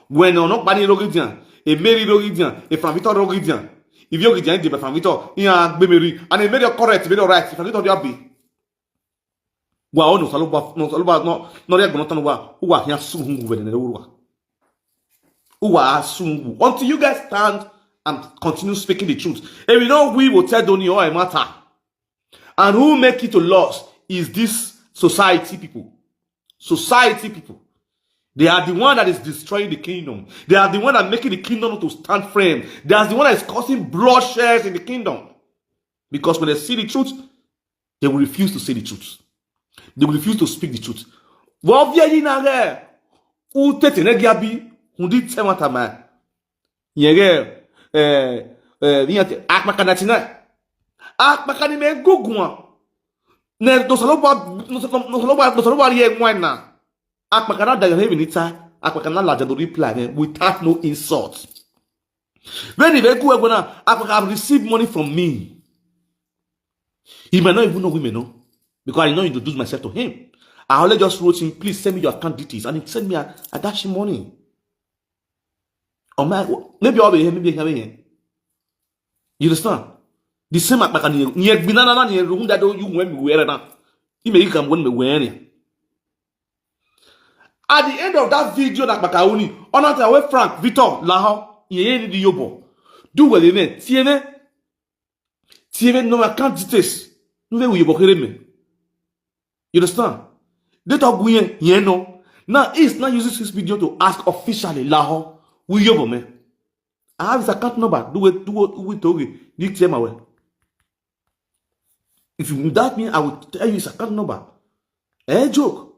When not bani Rogidian, a Mary Rogidian, a Frank Victor Rogidian. If you're Gidian, the Frank Victor, yeah, baby, and they made you correct, made you right. If I don't happy. Well, no, no, they're going to who are here soon when they who are soon until you guys stand and continue speaking the truth. And we know we will tell Donny or a matter. And who make it to loss is this society people. Society people. They are the one that is destroying the kingdom. They are the one that making the kingdom to stand firm. They are the one that is causing bloodshed in the kingdom. Because when they see the truth, they will refuse to say the truth. They will refuse to speak the truth. Hundi tsema tama yege akmakanatina akmakani me gugwa ne dosoloba ye ngwana akmakana da heaven ita akmakana la jado reply without no insult. When they go gonna akmakana receive money from me. He may not even know women, no, because I know introduce myself to him. I only just wrote him, please send me your account details, and he sent me a dashing money. Oh man, maybe I'll be here, maybe I'll be here. You understand? The same akpaka ni egbina na ni runda do you when we wear na. He make come when me wear. At the end of that video na akpaka uni, onata away Frank Victor laho ye di yobo. Do well me. Tiene no account details. No we yobo kere me. You understand? They talk we ye no. Now he's not using this video to ask officially laho we yobo me. I have his account number. Do it to Nick Temawe. If you doubt me, I will tell you his account number. Joke.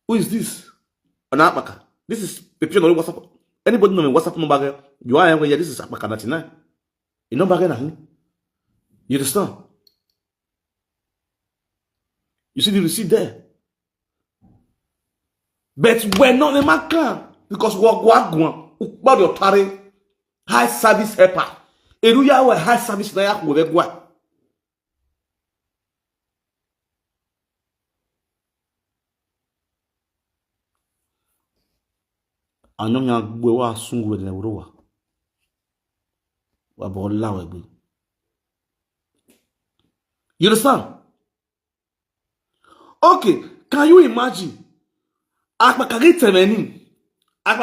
Who is this? Anapaka. This is Pepe no WhatsApp. Anybody know me WhatsApp number? You are here. This is Apaka 99. You know back now. You understand? You see the receipt there. But we're not a man because we're going about your tari high service helper. Eruya we high service na ya we gwa. Anonya gwe wa sungu we na wuro wa bola we gbe. You understand? Okay, can you imagine? Akpaka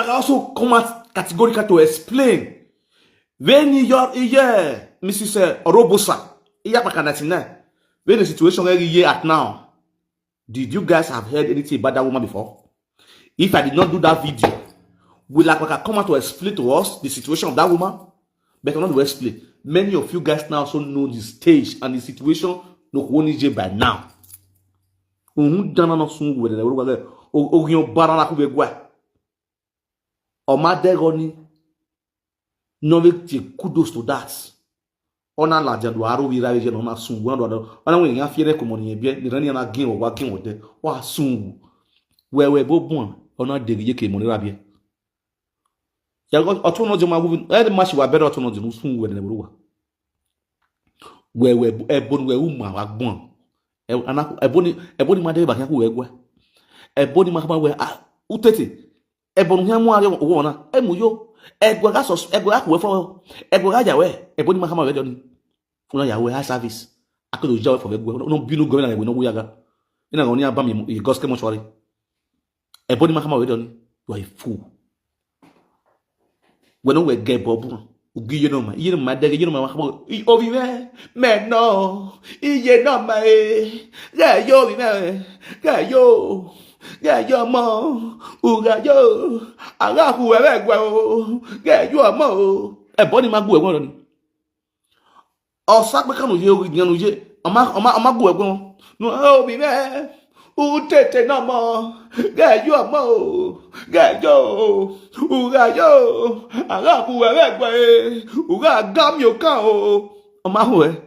also come out categorical to explain. When you're here, Mrs. Orobosa, when the situation where you at now, did you guys have heard anything about that woman before? If I did not do that video, will Akpaka come out to explain to us the situation of that woman? But not to explain. Many of you guys now also know the stage and the situation by now. Ogyon barana ku begwa omadegoni no make kudos to that ona la jando aro wi rawe je no na sungu ona we yan fiere ko mo ni bie ni rani na gin wa gin wode wa sungu wewe bo bon ona dege ke mo ni rabie ya go oto no je ma wu e ma shi wa bere oto no je no sungu we ne buruwa wewe ebon we uma wa gbon eboni ma de ba kan ku we gwa eboni mahama we utete ebonu hia mu are wo na emuyo egwa ga sos egwa ku we fo egwa ga ja we eboni mahama we doni funa ya we ha service akodo ja we fo egwa no binu go na we no wo yaga ina go ni aba mi gospel mortuary eboni mahama we doni you are a fool we no we get bobu ugiye no ma iye ma dege iye no ma mahama obi me no iye no ma ya yo bi me ya yo get your mo, uga yo, aga whoever go, get your mo, a body magu one. Or sack become you, ama go, no, be there, who take no more, get your mo, get yo, uga yo, aga whoever go, uga gum your cow, Omahu.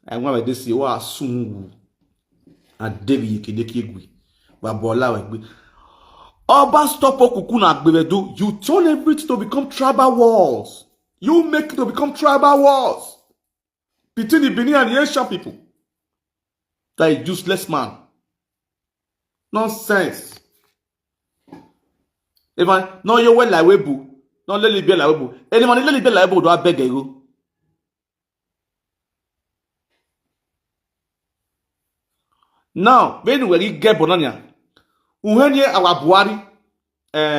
I want to see what soon a Debbie Kideki. Oba stop okukuna agbebedu. You turn everything to become tribal wars. You make it to become tribal wars between the Benin and the Asian people. That is useless man. Nonsense. If I no you well like webu, no let it be like webu. Anyone let it be like webu do I beg you. Now, when we get Bonania. Uhenye our Buhari,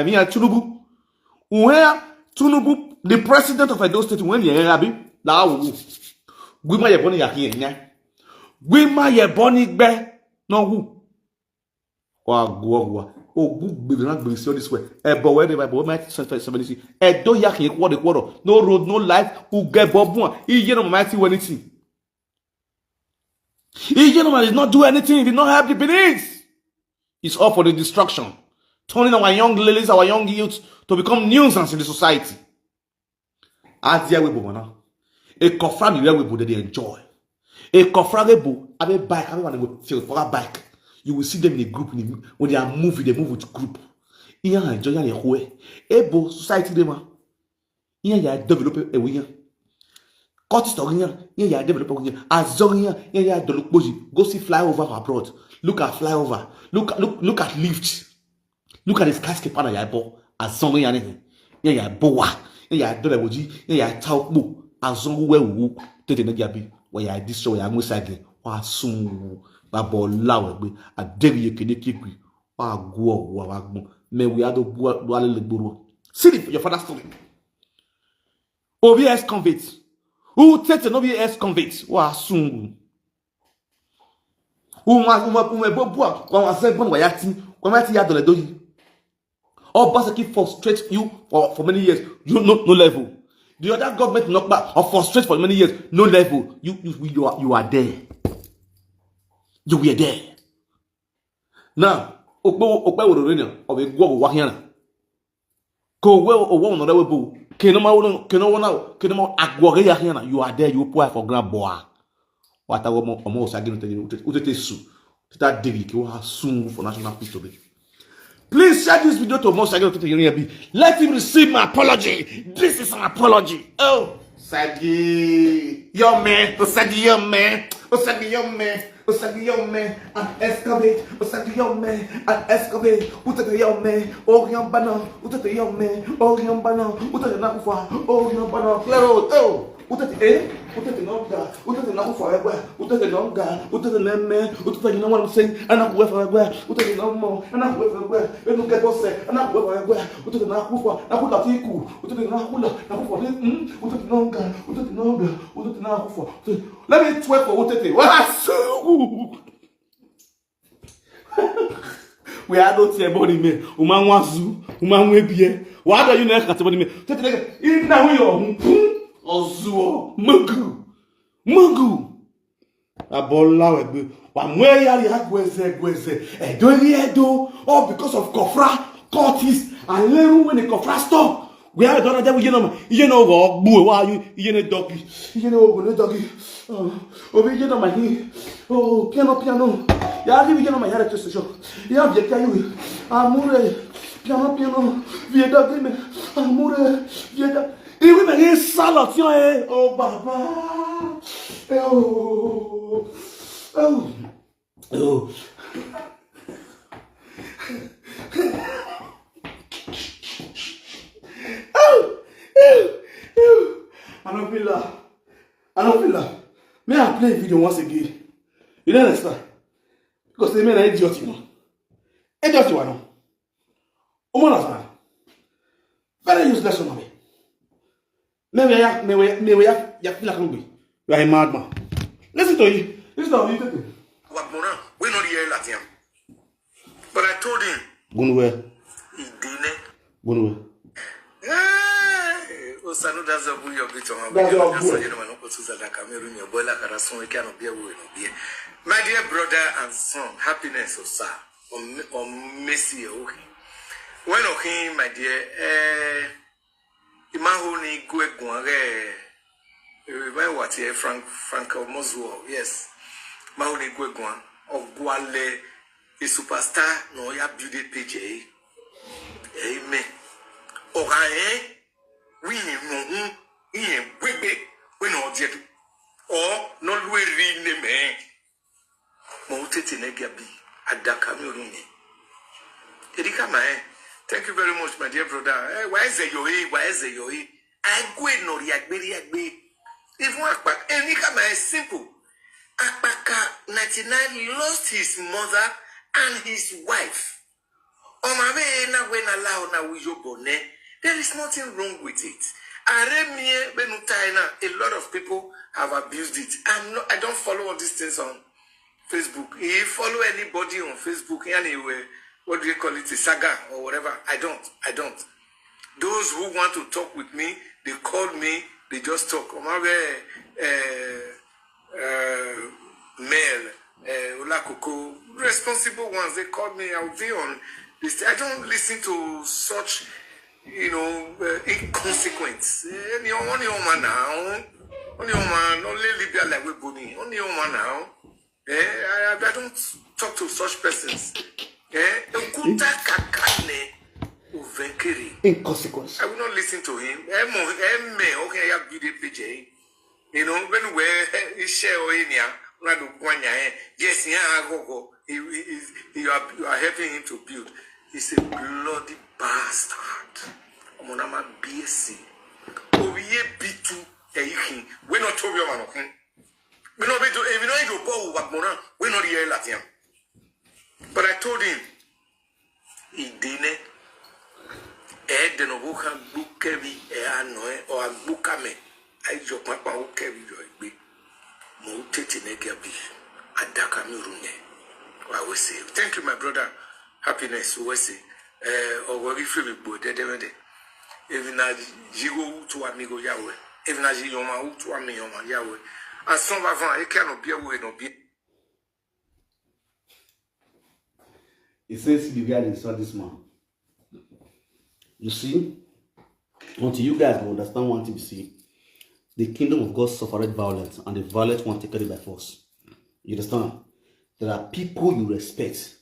Mia Tunubu, Tunubu, the president of Edo State, when you're Rabi, Lao, Gwima Yeboni Yakin, Gwima Yeboni Be, no who. Oh, good, be not be so this way. But wherever I might say, Edo Yaki, quarter, no road, no life, who get Bob one, he might see anything. He did not do anything, he did not have the Benin's. It's all for the destruction. Turning our young ladies, our young youths to become nuisance in the society. As there we go now. A kofra where we would they enjoy. A kofra have a bike, everyone will feel for a bike. You will see them in a group when they are moving, they move with group. Here enjoy a way. Ebo society them. Here you are developing a way. Cut here, you are developing here. Here you are developing. Go see flyover abroad. Look at flyover. Look at lift. Look at the skyscraper na ya bo. Azongo ya ne. Ya boa. Ya dole boji. Ya taupo. Azongo wewu. Tete ne diabi. Wa ya destroy ya musage. Wa sun. Ba bo lawe be. Aderi yekede kigwi. Wa go wa gbo. Me we ado bua do ale legboro. See your father's story. OBS convict. Who takes an OBS convict? Wa sun. Bua. Wa se bon wa yati. Wa yati ya dole doyi. Or basically frustrate you for many years. You no level. The other government knock back or frustrate for many years. No level. You are there. You were there. Now, okpe wororenya of a go wahiana. Go well or one or bo. Kenoma agwore yahiana. You are there. You pour for grand boy. What I want almost again to you. Utete su. That dig you have soon for national history. Please share this video to most. Let him receive my apology. This is an apology. Oh, Sagi, your man, Osagi, your man, Osagi, your man, Osagi, your man, and excavate, Osagi, your man, and excavate, Utaka, your man, oh, young banner, Utaka, your man, oh, young banner, Utaka, Nakufa, oh, young banner, Claro, oh. Utete nonga, utete na forever, utete nonga, utete neme, utete you know what I'm saying, and I'm forever, utete no more, and I'm forever, you don't get what's said, and I'm forever, utete na kufa, na kuta tiku, utete na kufa, utete nonga, utete na kufa. Let me twerk for utete. We are not here body me, uman wazu, uman webie. Why do you know that body me? Tete in na we yo. Ozuo Mugu Abola webe wa mwe yari gweze edo all because of Kofra Curtis and leru when the Kofra stop we are done that we go gbu wa you ne doggy obi my he oh piano ya ri we my yara to show ya bi ka you amure piano vie doggy me amure vie doggy. Il va me salade, oh papa, oh. I don't feel that. May I play a video once again? You don't understand? Because they made an idiot, you know. Idiot, you know. Very useless, you know. Maybe ya feel like you are a madman. Listen to you. Listen to you. We know the air Latin. But I told him. Gunwe. He didn't. Gunwe. Osanu does a boo your bit on my dear brother and son, happiness or sir, or Messi. When okay, my dear, Imahoni Gwegware, remember what here, Franco Moswell, yes. Mahoni Gwegwan, of Gwale, a superstar, no, ya beauty page, amen. Okay, we know in Webe, we know jet, or not we read the man. Motet in a gabi, at Dakamurumi. Erika, thank you very much, my dear brother. Why is it your Why is it your I go no react. If one back, any come is simple. Akpaka 99 lost his mother and his wife. Oh, my man, when allow now with your bonnet, there is nothing wrong with it. A lot of people have abused it. I don't follow all these things on Facebook. If you follow anybody on Facebook anyway, what do you call it, a saga or whatever? I don't. Those who want to talk with me, they call me, they just talk. Mail, Ulakoko, responsible ones, they call me, I'll be on this. I don't listen to such, inconsequence. Only man now. Only man, only Libya like we bunny. Only man now. I don't talk to such persons. Inconsequence. I will not listen to him. Okay, I have BDPJ. When we share in here, yes, you are helping him to build. He's a bloody bastard. Omonama BSC. Owiye bitu eyikin. We not told you man. We not be to even know you go what mona. We not here Latin. But I told him, he didn't. De no buka bukevi anoe or bukame. I joke my power kevi joy. Mo tete negabi. Adaka mirune. I will say, thank you, my brother. Happiness, we say. Or worry free with boy, even as you to amigo Yahweh, even as you are to amigo Yahweh. And some of them, it cannot be away, no be. It says the guy inside this man. You see, until you guys will understand one thing, you see, the kingdom of God suffered violence, and the violent one taken it by force. You understand? There are people you respect.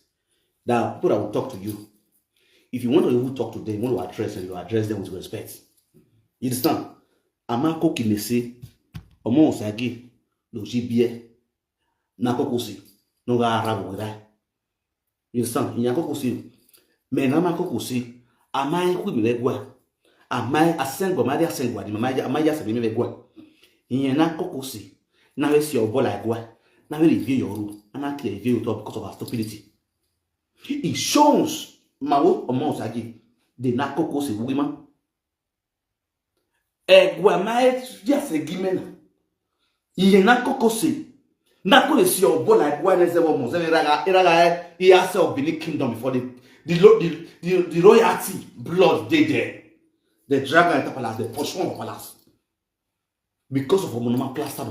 There are people that will talk to you. If you want to even talk to them, you want to address them, you address them with respect. You understand? Amako kinese, omo osagi, lo jibie, nakokosi, no ga arabu weda. You understand? Inyakokosi, me namakokosi, amai kubilegwa, amai asengwa, mari asengwa, di amai asengwa megwa. Inyakokosi, na we si obola egwa, na we review your rule, and I clear review top because of our stupidity. It shows Mawo Omosagi, the Nakokosi women. Egwamae just a gimen. Ye Nakokosi. Nakole si obo like one as ever Mozeraga, he has of the kingdom before the royalty blood they there. The dragon at the palace, the portion of palace. Because of a monument plaster.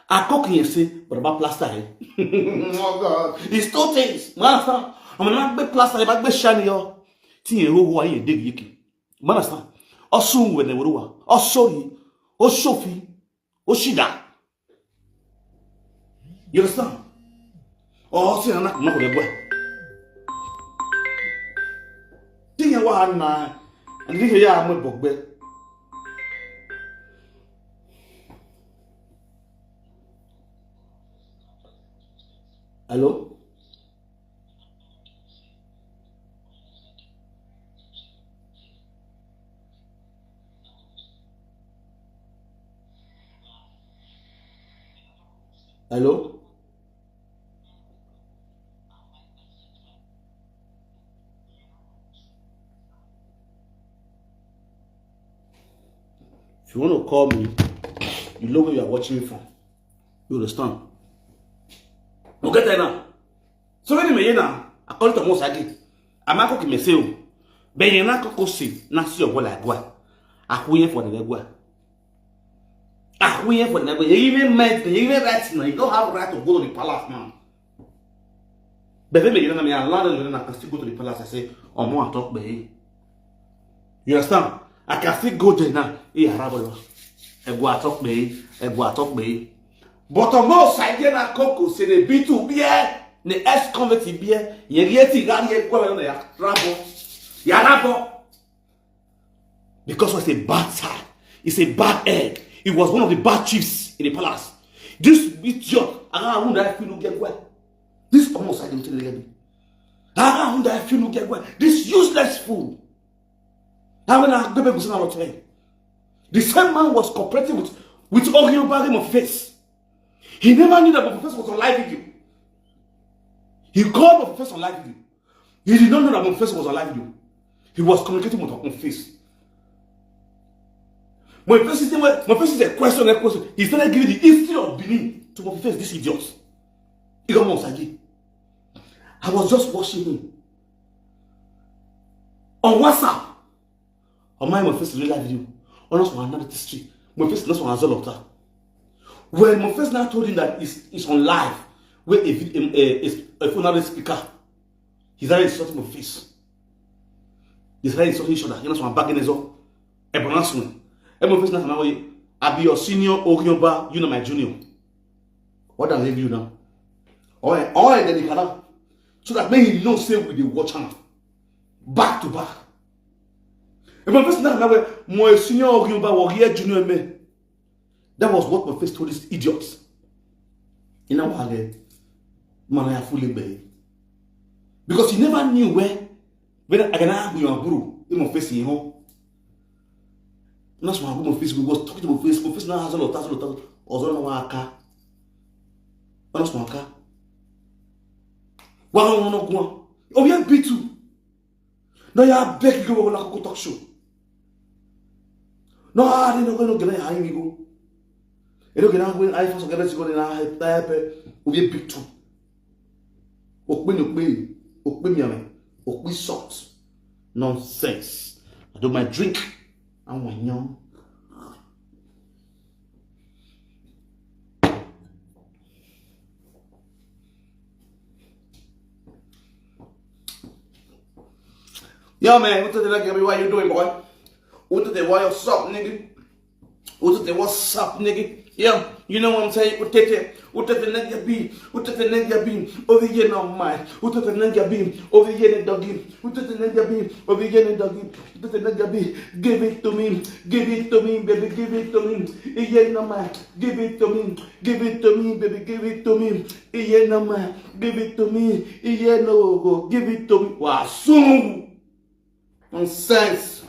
I cook here say, but about plaster. Oh God, it's two things, master. I'm not be plaster, I'm be shiny yo. Ti who are you dig yiki. Master, or soon when they were, or sorry, or Sophie, or Shida. You understand? Oh, see, I'm not the boy. Think you want now, and think you are my book bed. Hello? Hello? If you want to call me, you know where you are watching me from. You understand? Okay, there now. So when you now, according to Mosagi, I'm not cooking myself. But you're not cooking, not see your boy like what. I'm waiting for the legua. I'm waiting for the legua. You even met, you even right now. You don't have right to go to the palace, man. But then you know, I learned that I can still go to the palace. I say, I'm more talk, baby. You understand? I can still go there now. Hey, Arabo, I go talk, baby. I go talk, baby. But on most side, you na coco, c'est le B2 bien, le ex-convict bien, il y a rien qui quoi on est rabo, il y a rabo. Because it's a bad side, it's a bad egg. It was one of the bad chiefs in the palace. This idiot, I don't know feel no get well. This almost I didn't tell you. I don't know feel no get well. This useless fool. How when I go back to the the same man was cooperating with Orion Barry of face. He never knew that the professor was on live video. He called the professor on live video. He did not know that the professor was on live video. He was communicating with her on face. My face is a question. He started giving the history of Benin to my face, this idiot. I was just watching him on WhatsApp. On my face is live video. On us one another history. My face is not on Azolota. When my first now told him that it's on live, where a phone speaker, he's already insulting my face. He's already insulting each other. You know, so I'm bagging his up. A pronouncement. And my face now, I'll be your senior Orionba, you know my junior. What does he do now? All then he can so that when he knows, say with the watch him back to back. And my face now, my senior Orionba, warrior junior me. That was what my face told these idiots. In our man, I fully bay. Because you never knew when I can have your bro in my face in home. That's why I go my face, we was talking to my face now has a lot of also no car. That's my car. One no go. Oh, yeah, B2. No, ya beg you go like talk show. No, I didn't know get I go. You don't get out when I first get to go in a type will be B2. Okwe salt. Nonsense. I do my drink. I'm one young. Yo man, what you doing, boy? What's up, nigga? What's up, nigga? Yeah, you know what I'm saying? What the nigga be? Over here now, man. What the nigga be? Over here in doggy. What the nigga be? Over here in doggy. What the nigga be? Give it to me, baby. Give it to me. Yeah, no man. Give it to me, baby. Give it to me. Yeah, no man. Give it to me. Yeah, no go. Give it to me. Wow, soon. Nonsense.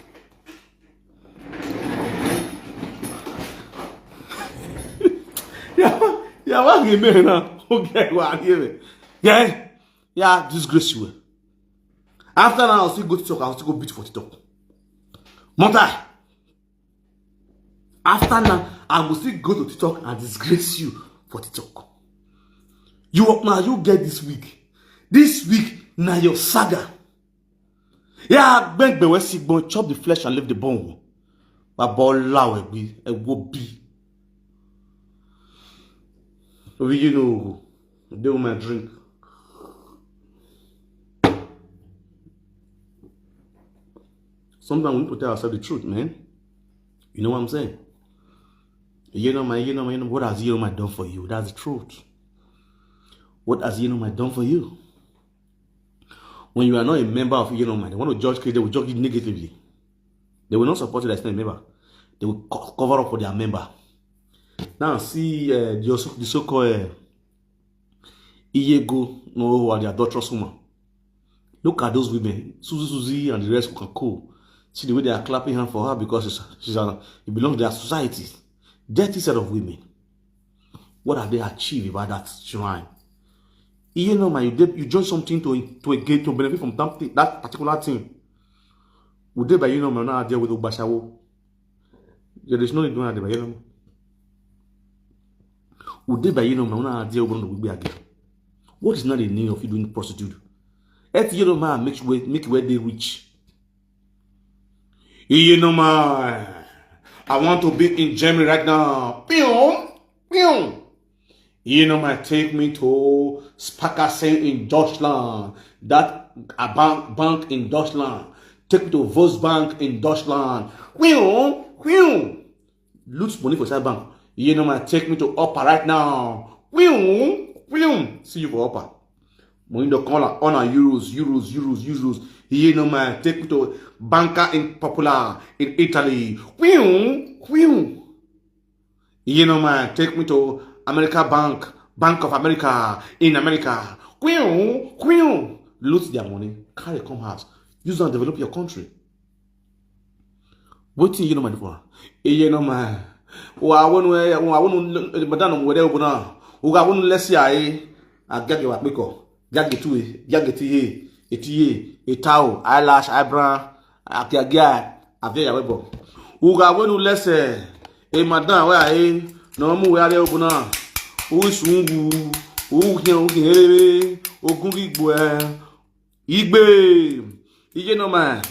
Yeah, what you mean now? Okay, what you mean? Yeah, disgrace you. After that, I'll still go to talk. I'll still go beat for TikTok. Monta. After now, I will still go to TikTok and disgrace you for TikTok. You get this week. This week, now your saga. Yeah, beg the West bone, chop the flesh and leave the bone. But ball loud, it will be. So you know, do my drink. Sometimes we need to tell ourselves the truth, man. You know what I'm saying? You know, what has done for you? That's the truth. What has done for you? When you are not a member of they want to judge, they will judge you negatively. They will not support you as a member. They will cover up for their member. Now see the so-called Iyego, no, or the adulterous woman. Look at those women, Susie and the rest who can cool. See the way they are clapping her for her because it belongs to their society. Dirty set of women. What have they achieved about that shrine? You join something to benefit from that particular thing. Would they by not deal with Ubashawo? There is no need to do that. Would they by not deal with again? What is not the need of you doing prostitute? Make where they reach. I want to be in Germany right now. Take me to Sparkasse in Deutschland. That a bank in Deutschland. Take me to Volksbank in Deutschland. Loot money for that bank. Take me to Opa right now. See you for Opa. Money to call on euros. Take me to Banca in Popular in Italy. Take me to America Bank of America in America. Loot their money, carry come house, use and develop your country. What thing my for? I let's see I get your makeup, get eyelash, eyebrow, let's say madam where no more where they open up. Ogungi igbe, man,